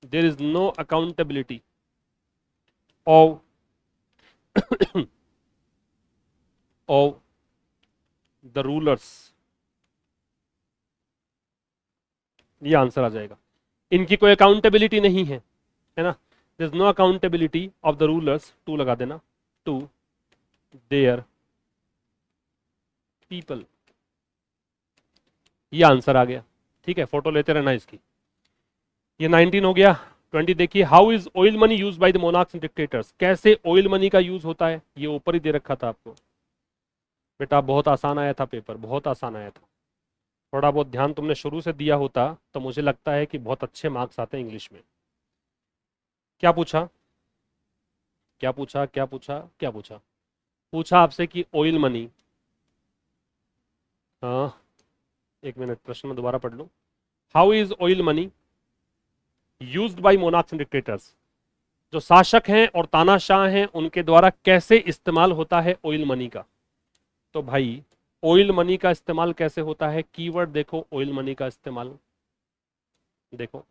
there is no accountability of of the rulers। ये answer आ जाएगा, इनकी कोई accountability नहीं है ना, there is no accountability of the rulers, to लगा देना, टू देयर पीपल, ये आंसर आ गया, ठीक है। फोटो लेते रहना इसकी। ये 19 हो गया। 20 देखिए, how is oil money use by the monarchs and dictators, कैसे ऑयल मनी का यूज होता है, ये ऊपर ही दे रखा था आपको बेटा, बहुत आसान आया था पेपर, बहुत आसान आया था। थोड़ा बहुत ध्यान तुमने शुरू से दिया होता तो मुझे लगता है कि बहुत अच्छे मार्क्स आते हैं इंग्लिश में। क्या पूछा, क्या पूछा, क्या पूछा, क्या पूछा? पूछा आपसे कि ऑयल मनी, हाँ एक मिनट, प्रश्न में दोबारा पढ़ लूं। How is oil money used by monarchs and dictators, जो शासक हैं और तानाशाह हैं उनके द्वारा कैसे इस्तेमाल होता है ऑयल मनी का। तो भाई ऑयल मनी का इस्तेमाल कैसे होता है, कीवर्ड देखो, ऑयल मनी का इस्तेमाल देखो,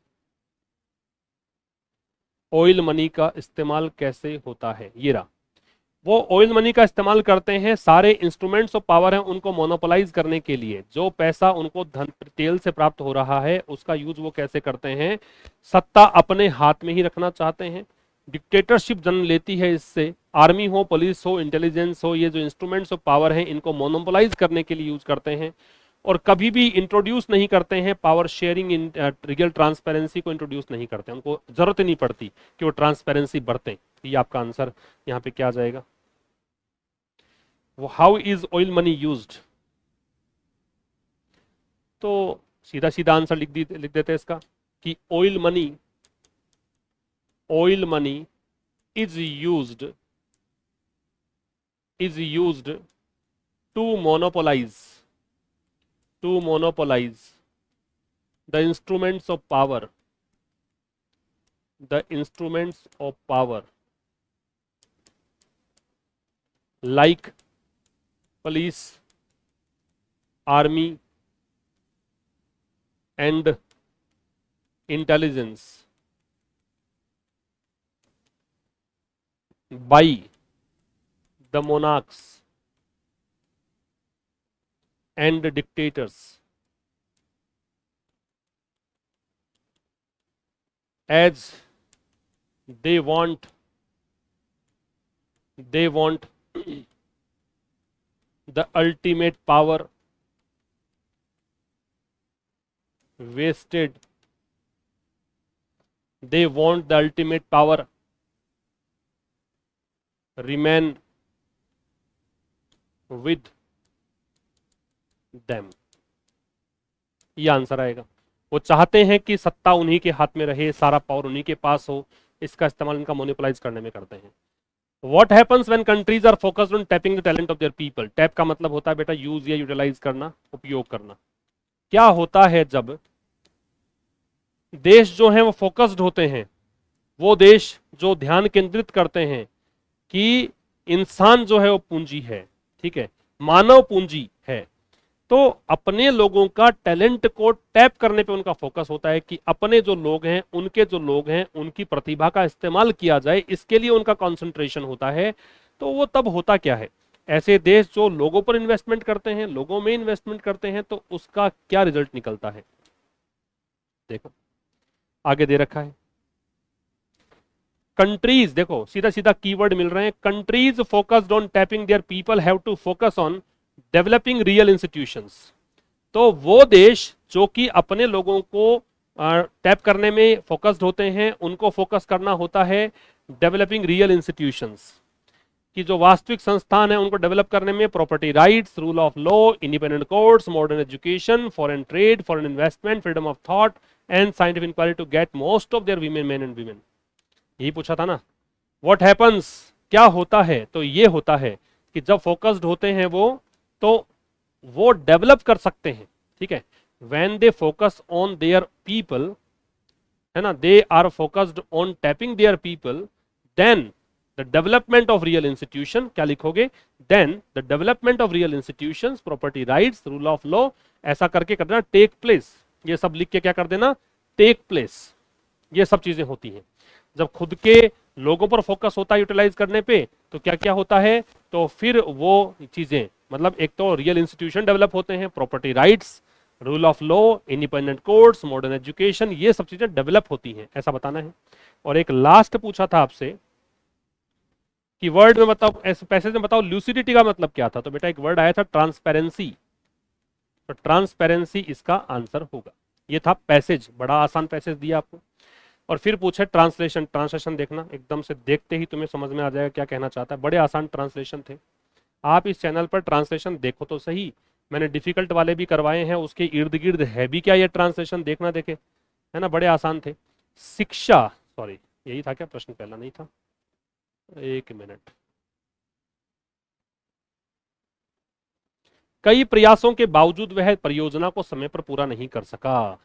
ऑयल मनी का इस्तेमाल कैसे होता है, ये रहा। वो ऑयल मनी का इस्तेमाल करते हैं सारे इंस्ट्रूमेंट्स ऑफ पावर हैं उनको मोनोपोलाइज करने के लिए, जो पैसा उनको धन तेल से प्राप्त हो रहा है उसका यूज वो कैसे करते हैं, सत्ता अपने हाथ में ही रखना चाहते हैं। डिक्टेटरशिप जन्म लेती है इससे, आर्मी हो, पुलिस हो, इंटेलिजेंस हो, ये जो इंस्ट्रूमेंट्स ऑफ पावर हैं इनको मोनोपोलाइज करने के लिए यूज करते हैं, और कभी भी इंट्रोड्यूस नहीं करते हैं power sharing, in real transparency को इंट्रोड्यूस नहीं करते, उनको जरूरत नहीं पड़ती कि वो ट्रांसपेरेंसी बरतें। ये आपका आंसर यहाँ पे क्या आ जाएगा, वो how is oil money used. तो सीधा सीधा आंसर लिख देते हैं इसका कि oil money is used to monopolize the instruments of power like police, army and intelligence by the monarchs and the dictators as they want the ultimate power vested, they want the ultimate power remain with them। ये answer आएगा, वो चाहते हैं कि सत्ता उन्हीं के हाथ में रहे, सारा पावर उन्हीं के पास हो, इसका इस्तेमाल इनका मोनोपोलाइज करने में करते हैं। What happens when countries are focused on tapping the talent of their people? Tap का मतलब होता है बेटा यूज या यूटिलाइज करना, उपयोग करना। क्या होता है जब देश जो है वो फोकस्ड होते हैं, वो देश जो ध्यान केंद्रित करते हैं कि इंसान जो है वो पूंजी है, ठीक है, मानव पूंजी है, तो अपने लोगों का टैलेंट को टैप करने पे उनका फोकस होता है कि अपने जो लोग हैं, उनके जो लोग हैं, उनकी प्रतिभा का इस्तेमाल किया जाए, इसके लिए उनका कंसंट्रेशन होता है। तो वो तब होता क्या है, ऐसे देश जो लोगों पर इन्वेस्टमेंट करते हैं, लोगों में इन्वेस्टमेंट करते हैं, तो उसका क्या रिजल्ट निकलता है, देखो आगे दे रखा है। कंट्रीज, देखो सीधा सीधा कीवर्ड मिल रहे हैं, countries focused on tapping their people have to focus on developing real institutions. तो वो देश जो कि अपने लोगों को टैप करने में फोकस्ड होते हैं, उनको फोकस करना होता है डेवलपिंग रियल इंस्टीट्यूशंस, कि जो वास्तविक संस्थान है उनको डेवलप करने में property rights, rule of law, independent courts, modern education, foreign trade, foreign investment, freedom of thought and scientific inquiry to get most of their women man and women. यही पूछा था ना। व्हाट हैपन्स, क्या होता है, तो ये होता है कि जब फोकस्ड होते हैं तो वो डेवलप कर सकते हैं, ठीक है। When they focus on their people, है ना, they are focused on tapping their people, then the development of real institution, क्या लिखोगे, then the development of real institutions, property rights, rule of law, ऐसा करके कर देना टेक प्लेस। ये सब लिख के क्या कर देना, टेक प्लेस। ये सब चीजें होती हैं जब खुद के लोगों पर फोकस होता है यूटिलाइज करने पे, तो क्या क्या होता है, तो फिर वो चीजें, मतलब एक तो रियल इंस्टीट्यूशन डेवलप होते हैं, property rights, rule of law, independent courts, modern education, ये सब चीजें डेवलप होती हैं, ऐसा बताना है। और एक लास्ट पूछा था आपसे कि वर्ड में बताओ, ऐसे पैसेज में बताओ ल्यूसिडिटी का मतलब क्या था, तो बेटा एक वर्ड आया था ट्रांसपेरेंसी, तो ट्रांसपेरेंसी इसका आंसर होगा। ये था पैसेज, बड़ा आसान पैसेज दिया आपको। और फिर पूछे ट्रांसलेशन, ट्रांसलेशन देखना, एकदम से देखते ही तुम्हें समझ में आ जाएगा क्या कहना चाहता है, बड़े आसान ट्रांसलेशन थे। आप इस चैनल पर ट्रांसलेशन देखो तो सही, मैंने डिफिकल्ट वाले भी करवाए हैं, उसके इर्द गिर्द है भी क्या ये ट्रांसलेशन, देखना देखे, है ना, बड़े आसान थे। शिक्षा, सॉरी यही था क्या प्रश्न, पहला नहीं था, एक मिनट। कई प्रयासों के बावजूद वह परियोजना को समय पर पूरा नहीं कर सका।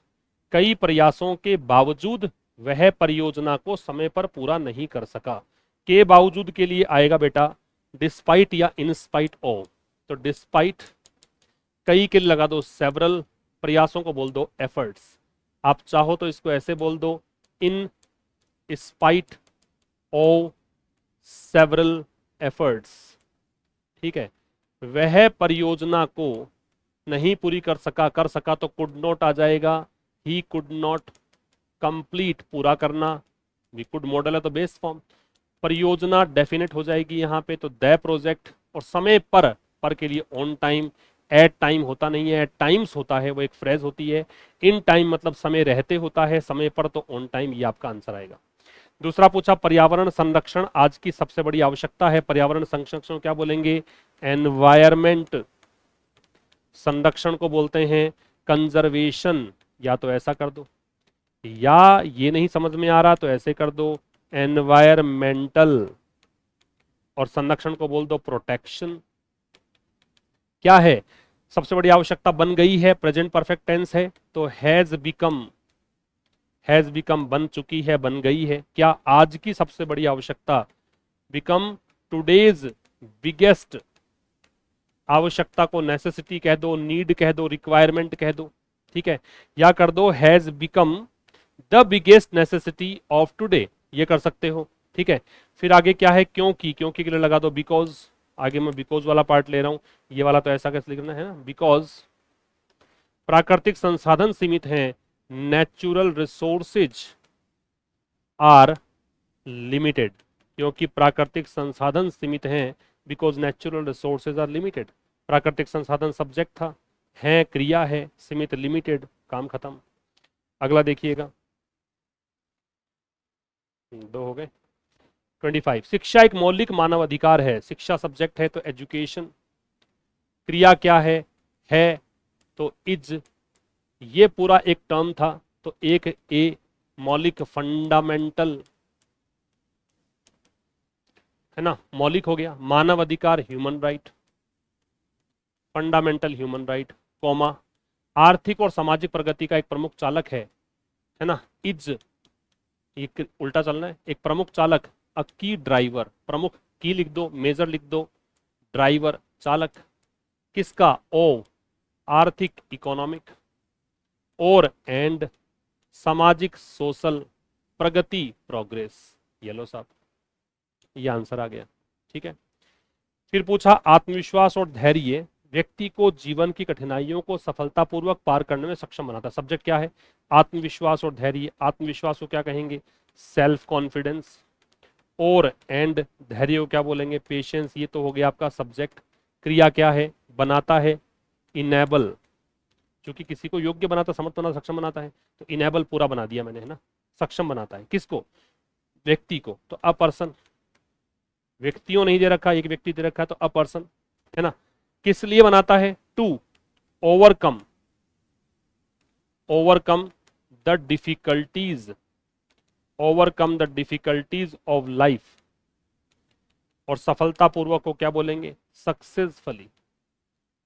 कई प्रयासों के बावजूद वह परियोजना को समय पर पूरा नहीं कर सका। के बावजूद के लिए आएगा बेटा डिस्पाइट या इनस्पाइट ऑफ, तो डिस्पाइट, कई के लिए लगा दो सेवरल, प्रयासों को बोल दो एफर्ट्स। आप चाहो तो इसको ऐसे बोल दो in spite of several efforts, ठीक है। वह परियोजना को नहीं पूरी कर सका तो कुड नॉट आ जाएगा, ही कुड नॉट कंप्लीट, पूरा करना, वी कुड मॉडल है तो बेस फॉर्म, परियोजना डेफिनेट हो जाएगी यहाँ पे, तो द प्रोजेक्ट, और समय पर के लिए ऑन टाइम, एट टाइम होता नहीं है, एट टाइम्स होता है, वो एक फ्रेज होती है। इन टाइम मतलब समय रहते होता है, समय पर तो ऑन टाइम, ये आपका आंसर आएगा। दूसरा पूछा पर्यावरण संरक्षण आज की सबसे बड़ी आवश्यकता है, पर्यावरण संरक्षण क्या बोलेंगे, एनवायरमेंट, संरक्षण को बोलते हैं कंजर्वेशन, या तो ऐसा कर दो, या ये नहीं समझ में आ रहा तो ऐसे कर दो एनवायरमेंटल, और संरक्षण को बोल दो प्रोटेक्शन। क्या है सबसे बड़ी आवश्यकता, बन गई है, प्रेजेंट परफेक्ट टेंस है, तो हैज बिकम बन चुकी है, बन गई है। क्या आज की सबसे बड़ी आवश्यकता, बिकम टुडेज बिगेस्ट, आवश्यकता को नेसेसिटी कह दो, नीड कह दो, रिक्वायरमेंट कह दो, ठीक है, या कर दो has become the biggest necessity of today, ये कर सकते हो, ठीक है। फिर आगे क्या है, क्योंकि के लिए लगा दो बिकॉज, आगे मैं बिकॉज वाला पार्ट ले रहा हूं, ये वाला तो ऐसा कैसे लिखना है ना, बिकॉज प्राकृतिक संसाधन सीमित हैं, नेचुरल रिसोर्सेज आर लिमिटेड, क्योंकि प्राकृतिक संसाधन सीमित हैं, because natural resources are limited. प्राकृतिक संसाधन सब्जेक्ट था, है क्रिया है, सीमित लिमिटेड, काम खत्म। अगला देखिएगा, दो हो गए। 25, शिक्षा एक मौलिक मानव अधिकार है, शिक्षा सब्जेक्ट है तो एजुकेशन, क्रिया क्या है तो इज, ये पूरा एक टर्म था तो एक ए, मौलिक फंडामेंटल, है ना, मौलिक हो गया, मानव अधिकार human right, fundamental human right, comma, आर्थिक और सामाजिक प्रगति का एक प्रमुख चालक है ना, इज, एक उल्टा चलना है, एक प्रमुख चालक, अ की ड्राइवर, प्रमुख की लिख दो, मेजर लिख दो, ड्राइवर चालक, किसका, ओ, आर्थिक इकोनॉमिक, और एंड सामाजिक सोशल, प्रगति प्रोग्रेस, येलो साहब, ये आंसर आ गया, ठीक है। फिर पूछा आत्मविश्वास और धैर्य व्यक्ति को जीवन की कठिनाइयों को सफलतापूर्वक पार करने में सक्षम बनाता है, सब्जेक्ट क्या है, आत्मविश्वास और धैर्य। आत्मविश्वास को क्या कहेंगे, सेल्फ कॉन्फिडेंस, और एंड धैर्य को क्या बोलेंगे, पेशेंस, ये तो हो गया आपका सब्जेक्ट। क्रिया क्या है, बनाता है, इनेबल, क्योंकि किसी को योग्य बनाता, समर्थ बनाता, सक्षम बनाता है, तो इनेबल पूरा बना दिया मैंने, है ना। सक्षम बनाता है किसको, व्यक्ति को, तो अ पर्सन, व्यक्तियों नहीं दे रखा, एक व्यक्ति दे रखा है तो अ पर्सन, है ना। किस लिए बनाता है, to overcome, overcome the difficulties, overcome the difficulties of life, और सफलतापूर्वक को क्या बोलेंगे, सक्सेसफुली,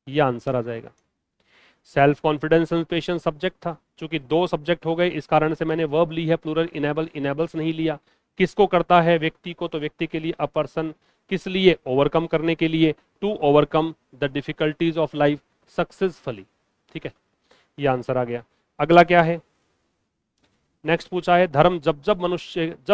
ये आंसर आ जाएगा। Self confidence and patience subject था, चूंकि दो सब्जेक्ट हो गए इस कारण से मैंने वर्ब ली है प्लूरल इनेबल, इनेबल्स नहीं लिया। किसको करता है, व्यक्ति को, तो व्यक्ति के लिए अ पर्सन, किस लिए, ओवरकम करने के लिए, to overcome the difficulties of life successfully, ठीक है, ये आंसर आ गया। अगला क्या है, नेक्स्ट पूछा है धर्म जब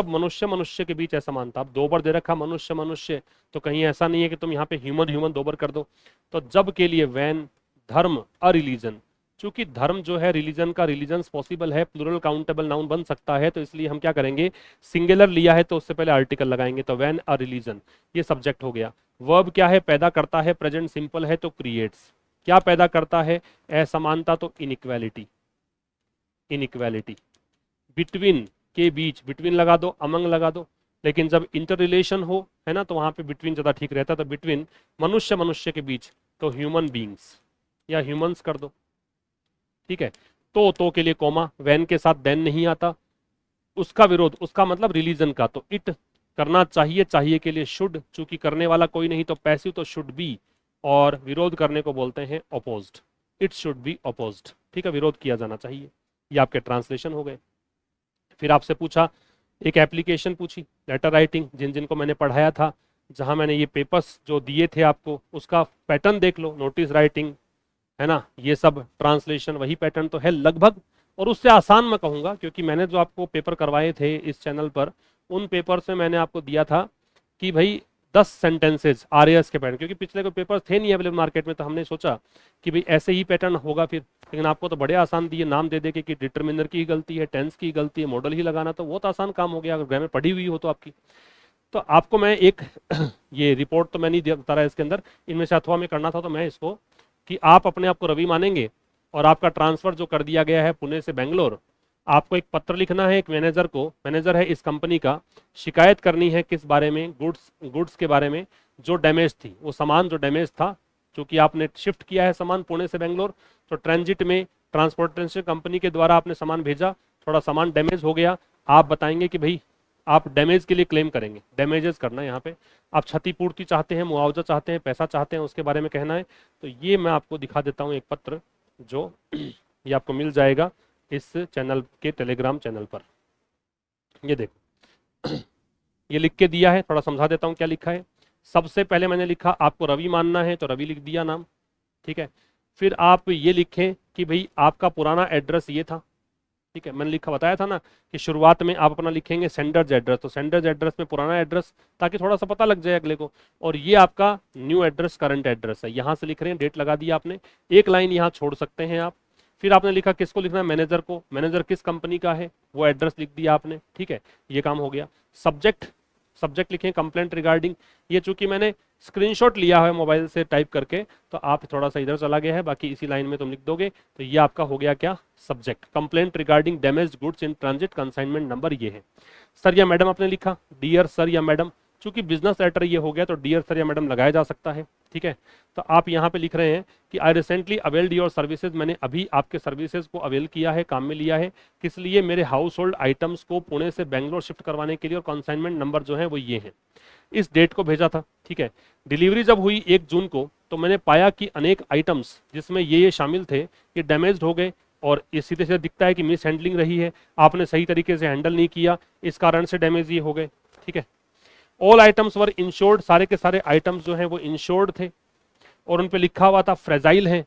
मनुष्य मनुष्य के बीच असमानता, अब दो बार दे रखा मनुष्य मनुष्य, तो कहीं ऐसा नहीं है कि तुम यहाँ पे ह्यूमन ह्यूमन दो बार कर दो, तो जब के लिए वैन, धर्म अ रिलीजन, चूंकि धर्म जो है रिलीजन का, रिलीजन पॉसिबल है, प्लूरल काउंटेबल नाउन बन सकता है, तो इसलिए हम क्या करेंगे, सिंगुलर लिया है तो उससे पहले आर्टिकल लगाएंगे, तो वैन अ रिलीजन, ये सब्जेक्ट हो गया। वर्ब क्या है, पैदा करता है, प्रेजेंट सिंपल है तो क्रिएट्स, क्या पैदा करता है, असमानता, तो इनइक्वालिटी, इनइक्वालिटी। बिटवीन के बीच, बिटवीन लगा दो, अमंग लगा दो, लेकिन जब इंटर रिलेशन हो, है ना, तो वहां पे बिटवीन ज्यादा ठीक रहता है, तो बिटवीन मनुष्य मनुष्य के बीच, तो ह्यूमन बींग्स या ह्यूमंस कर दो, ठीक है। तो के लिए कोमा, वैन के साथ देन नहीं आता, उसका विरोध, उसका मतलब रिलीजन का, तो इट करना चाहिए, चाहिए के लिए शुड, चूंकि करने वाला कोई नहीं तो पैसिव, तो शुड बी, और विरोध करने को बोलते हैं opposed, it should be opposed, ठीक है, विरोध किया जाना चाहिए। ये आपके ट्रांसलेशन हो गए। फिर आपसे पूछा, एक एप्लीकेशन पूछी, लेटर राइटिंग, जिन जिनको मैंने पढ़ाया था, जहां मैंने ये पेपर्स जो दिए थे आपको, उसका पैटर्न देख लो, नोटिस राइटिंग, है ना, ये सब ट्रांसलेशन वही पैटर्न तो है लगभग, और उससे आसान मैं कहूंगा, क्योंकि मैंने जो आपको पेपर करवाए थे इस चैनल पर, उन पेपर्स में मैंने आपको दिया था कि भाई 10 सेंटेंसेज आरएएस के पैटर्न, क्योंकि पिछले कोई पेपर थे नहीं अवेलेबल मार्केट में, तो हमने सोचा कि भाई ऐसे ही पैटर्न होगा फिर, लेकिन आपको तो बड़े आसान दिए, नाम दे दे के कि डिटरमिनर की गलती है, टेंस की गलती है, मॉडल ही लगाना, तो बहुत आसान काम हो गया अगर ग्रामर पढ़ी हुई हो तो आपकी। तो आपको मैं एक ये रिपोर्ट तो मैं नहीं बता रहा इसके अंदर, इनमें से अथवा में करना था, तो मैं इसको कि आप अपने आप को रवि मानेंगे, और आपका ट्रांसफर जो कर दिया गया है पुणे से बेंगलोर, आपको एक पत्र लिखना है एक मैनेजर को, मैनेजर है इस कंपनी का, शिकायत करनी है किस बारे में, गुड्स के बारे में, जो डैमेज थी, वो सामान जो डैमेज था, क्योंकि आपने शिफ्ट किया है सामान पुणे से बेंगलोर, तो ट्रांजिट में ट्रांसपोर्टेशन कंपनी के द्वारा आपने सामान भेजा, थोड़ा सामान डैमेज हो गया, आप बताएंगे कि भाई आप डैमेज के लिए क्लेम करेंगे, डैमेजेस करना है यहाँ पे, आप क्षतिपूर्ति चाहते हैं, मुआवजा चाहते हैं, पैसा चाहते हैं, उसके बारे में कहना है। तो ये मैं आपको दिखा देता हूँ एक पत्र, जो ये आपको मिल जाएगा इस चैनल के टेलीग्राम चैनल पर, ये देखो ये लिख के दिया है, थोड़ा समझा देता हूँ क्या लिखा है। सबसे पहले मैंने लिखा आपको रवि मानना है, तो रवि लिख दिया नाम, ठीक है। फिर आप ये लिखें कि भाई आपका पुराना एड्रेस ये था, ठीक है, मैंने लिखा बताया था ना कि शुरुआत में आप अपना लिखेंगे सेंडर्स एड्रेस, तो सेंडर्स एड्रेस में पुराना एड्रेस, ताकि थोड़ा सा पता लग जाए अगले को, और ये आपका न्यू एड्रेस करंट एड्रेस है, यहाँ से लिख रहे हैं, डेट लगा दिया आपने, एक लाइन यहाँ छोड़ सकते हैं आप। फिर आपने लिखा किसको लिखना है, मैनेजर को, मैनेजर किस कंपनी का है वो एड्रेस लिख दिया आपने, ठीक है, ये काम हो गया। सब्जेक्ट, सब्जेक्ट लिखें कंप्लेंट रिगार्डिंग, ये चूंकि मैंने स्क्रीनशॉट लिया है मोबाइल से टाइप करके, तो आप थोड़ा सा इधर चला गया है, बाकी इसी लाइन में तुम लिख दोगे, तो ये आपका हो गया क्या, subject, complaint regarding damaged goods in transit, consignment number ये है। सर या मैडम आपने लिखा, डियर सर या मैडम, चूंकि बिजनेस लेटर ये हो गया तो डियर सर या मैडम लगाया जा सकता है, ठीक है। तो आप यहाँ पे लिख रहे हैं कि I recently availed your services, मैंने अभी आपके सर्विसेज को अवेल किया है, काम में लिया है, किस लिए, मेरे हाउस होल्ड आइटम्स को पुणे से बेंगलोर शिफ्ट करवाने के लिए, और कंसाइनमेंट नंबर जो है वो ये है, इस डेट को भेजा था, ठीक है। डिलीवरी जब हुई 1 जून को, तो मैंने पाया कि अनेक आइटम्स जिसमें ये शामिल थे ये डैमेज्ड हो गए, और ये सीधे सीधे दिखता है कि मिस हैंडलिंग रही है, आपने सही तरीके से हैंडल नहीं किया, इस कारण से डैमेज ये हो गए, ठीक है। ऑल आइटम्स वर इंश्योर्ड, सारे के सारे आइटम्स जो हैं वो इंश्योर्ड थे, और उन पे लिखा हुआ था फ्रेजाइल है,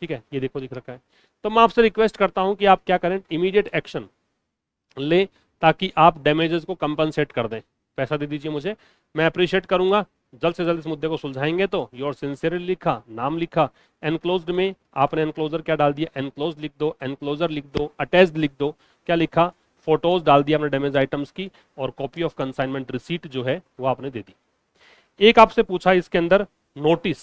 ठीक है, ये देखो दिख रखा है। तो मैं आपसे रिक्वेस्ट करता हूं कि आप क्या करें, इमीडिएट एक्शन ले, ताकि आप डैमेजेस को कंपनसेट कर दें, पैसा दे दीजिए मुझे, मैं अप्रिशिएट करूंगा, जल्द से जल्द इस मुद्दे को सुलझाएंगे। तो योर सिंसियरली लिखा, नाम लिखा, एनक्लोज्ड में आपने एनक्लोजर क्या डाल दिया, एनक्लोज लिख दो, एनक्लोजर लिख दो, अटैच्ड लिख दो, क्या लिखा, फोटोज डाल दिया आपने डैमेज आइटम्स की, और कॉपी ऑफ कंसाइनमेंट रिसीट जो है वो आपने दे दी। एक आपसे पूछा इसके अंदर नोटिस,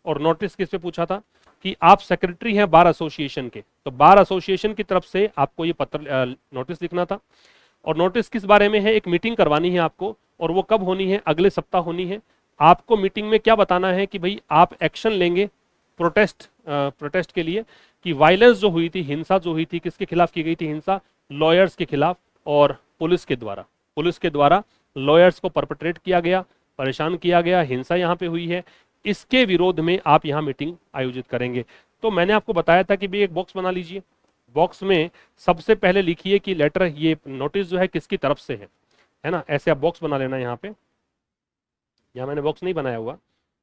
और नोटिस किस पे पूछा था, कि आप सेक्रेटरी हैं बार एसोसिएशन के, तो बार एसोसिएशन की तरफ से आपको ये पत्र नोटिस लिखना था। और नोटिस किस बारे में है, एक मीटिंग करवानी है आपको, और वो कब होनी है, अगले सप्ताह होनी है। आपको मीटिंग में क्या बताना है कि भाई आप एक्शन लेंगे प्रोटेस्ट के लिए, कि वायलेंस जो हुई थी, हिंसा जो हुई थी, किसके खिलाफ की गई थी हिंसा, लॉयर्स के खिलाफ और पुलिस के द्वारा लॉयर्स को परपेट्रेट किया गया, परेशान किया गया, हिंसा यहाँ पे हुई है, इसके विरोध में आप यहाँ मीटिंग आयोजित करेंगे। तो मैंने आपको बताया था कि भाई एक बॉक्स बना लीजिए, बॉक्स में सबसे पहले लिखिए कि लेटर, ये नोटिस जो है किसकी तरफ से है ना, ऐसे आप बॉक्स बना लेना। यहाँ पे, यहाँ मैंने बॉक्स नहीं बनाया हुआ,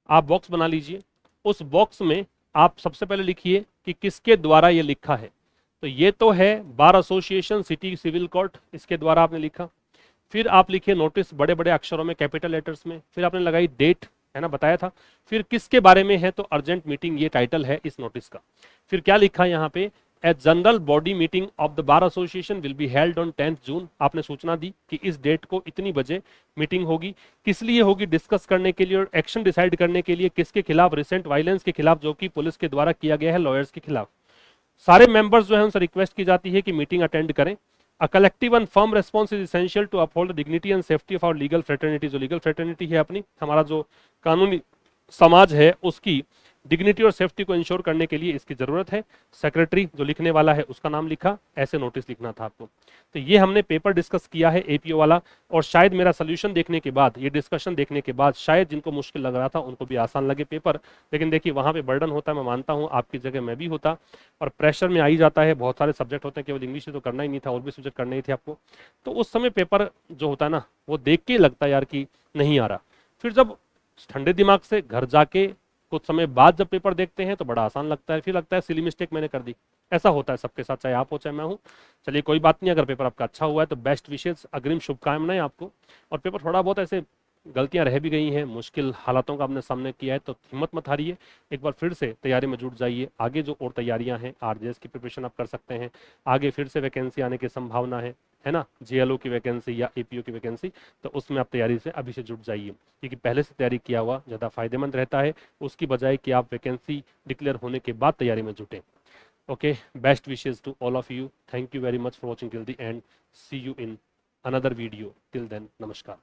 आप बॉक्स बना लीजिए। उस बॉक्स में आप सबसे पहले लिखिए कि किसके द्वारा ये लिखा है। तो ये तो है bar association city civil court, इसके द्वारा आपने लिखा। फिर आप लिखिए नोटिस बड़े बड़े अक्षरों में, कैपिटल लेटर्स में। फिर आपने लगाई डेट, है ना, बताया था। फिर किसके बारे में है, तो अर्जेंट मीटिंग, ये टाइटल है इस नोटिस का। फिर क्या लिखा यहाँ पे, a general body meeting of the bar association will be held on 10 June. आपने सूचना दी कि इस डेट को इतनी बजे मीटिंग होगी। किस लिए होगी, डिस्कस करने के लिए और एक्शन डिसाइड करने के लिए, किसके खिलाफ, रिसेंट वायलेंस के खिलाफ जो कि पुलिस के द्वारा किया गया है लॉयर्स के खिलाफ। सारे मेंबर्स जो है उनसे रिक्वेस्ट की जाती है कि मीटिंग अटेंड करें। A collective and firm response is essential to uphold the dignity and safety of our legal fraternity। जो लीगल फ्रेटर्निटी है अपनी, हमारा जो कानूनी समाज है, उसकी डिग्निटी और सेफ्टी को इंश्योर करने के लिए इसकी जरूरत है। सेक्रेटरी जो लिखने वाला है उसका नाम लिखा, ऐसे नोटिस लिखना था आपको। तो ये हमने पेपर डिस्कस किया है एपीओ वाला, और शायद मेरा सोल्यूशन देखने के बाद, ये डिस्कशन देखने के बाद, शायद जिनको मुश्किल लग रहा था उनको भी आसान लगे पेपर। लेकिन देखिए वहाँ पे बर्डन होता है, मैं मानता हूँ, आपकी जगह मैं भी होता, और प्रेशर में आ ही जाता है। बहुत सारे सब्जेक्ट होते हैं, केवल इंग्लिश से तो करना ही नहीं था, और भी सब्जेक्ट करने ही थे आपको। तो उस समय पेपर जो होता है ना, वो देख के लगता है यार कि नहीं आ रहा। फिर जब ठंडे दिमाग से घर जाके कुछ समय बाद जब पेपर देखते हैं तो बड़ा आसान लगता है, फिर लगता है सिली मिस्टेक मैंने कर दी। ऐसा होता है सबके साथ, चाहे आप हो चाहे मैं हूँ। चलिए कोई बात नहीं, अगर पेपर आपका अच्छा हुआ है तो बेस्ट विशेष, अग्रिम शुभकामनाएं आपको। और पेपर थोड़ा बहुत ऐसे गलतियां रह भी गई हैं, मुश्किल हालातों का आपने सामने किया है, तो हिम्मत मत हारिए, एक बार फिर से तैयारी में जुट जाइए। आगे जो और तैयारियां हैं, आरजेएस की प्रिपरेशन आप कर सकते हैं, आगे फिर से वैकेंसी आने की संभावना है ना, जेएलओ की वैकेंसी या एपीओ की वैकेंसी, तो उसमें आप तैयारी से अभी से जुट जाइए, क्योंकि पहले से तैयारी किया हुआ ज़्यादा फायदेमंद रहता है, उसकी बजाय कि आप वैकेंसी डिक्लेयर होने के बाद तैयारी में जुटें। Okay, best wishes to all of you, thank you very much for watching till the end, see you in another video, till then नमस्कार।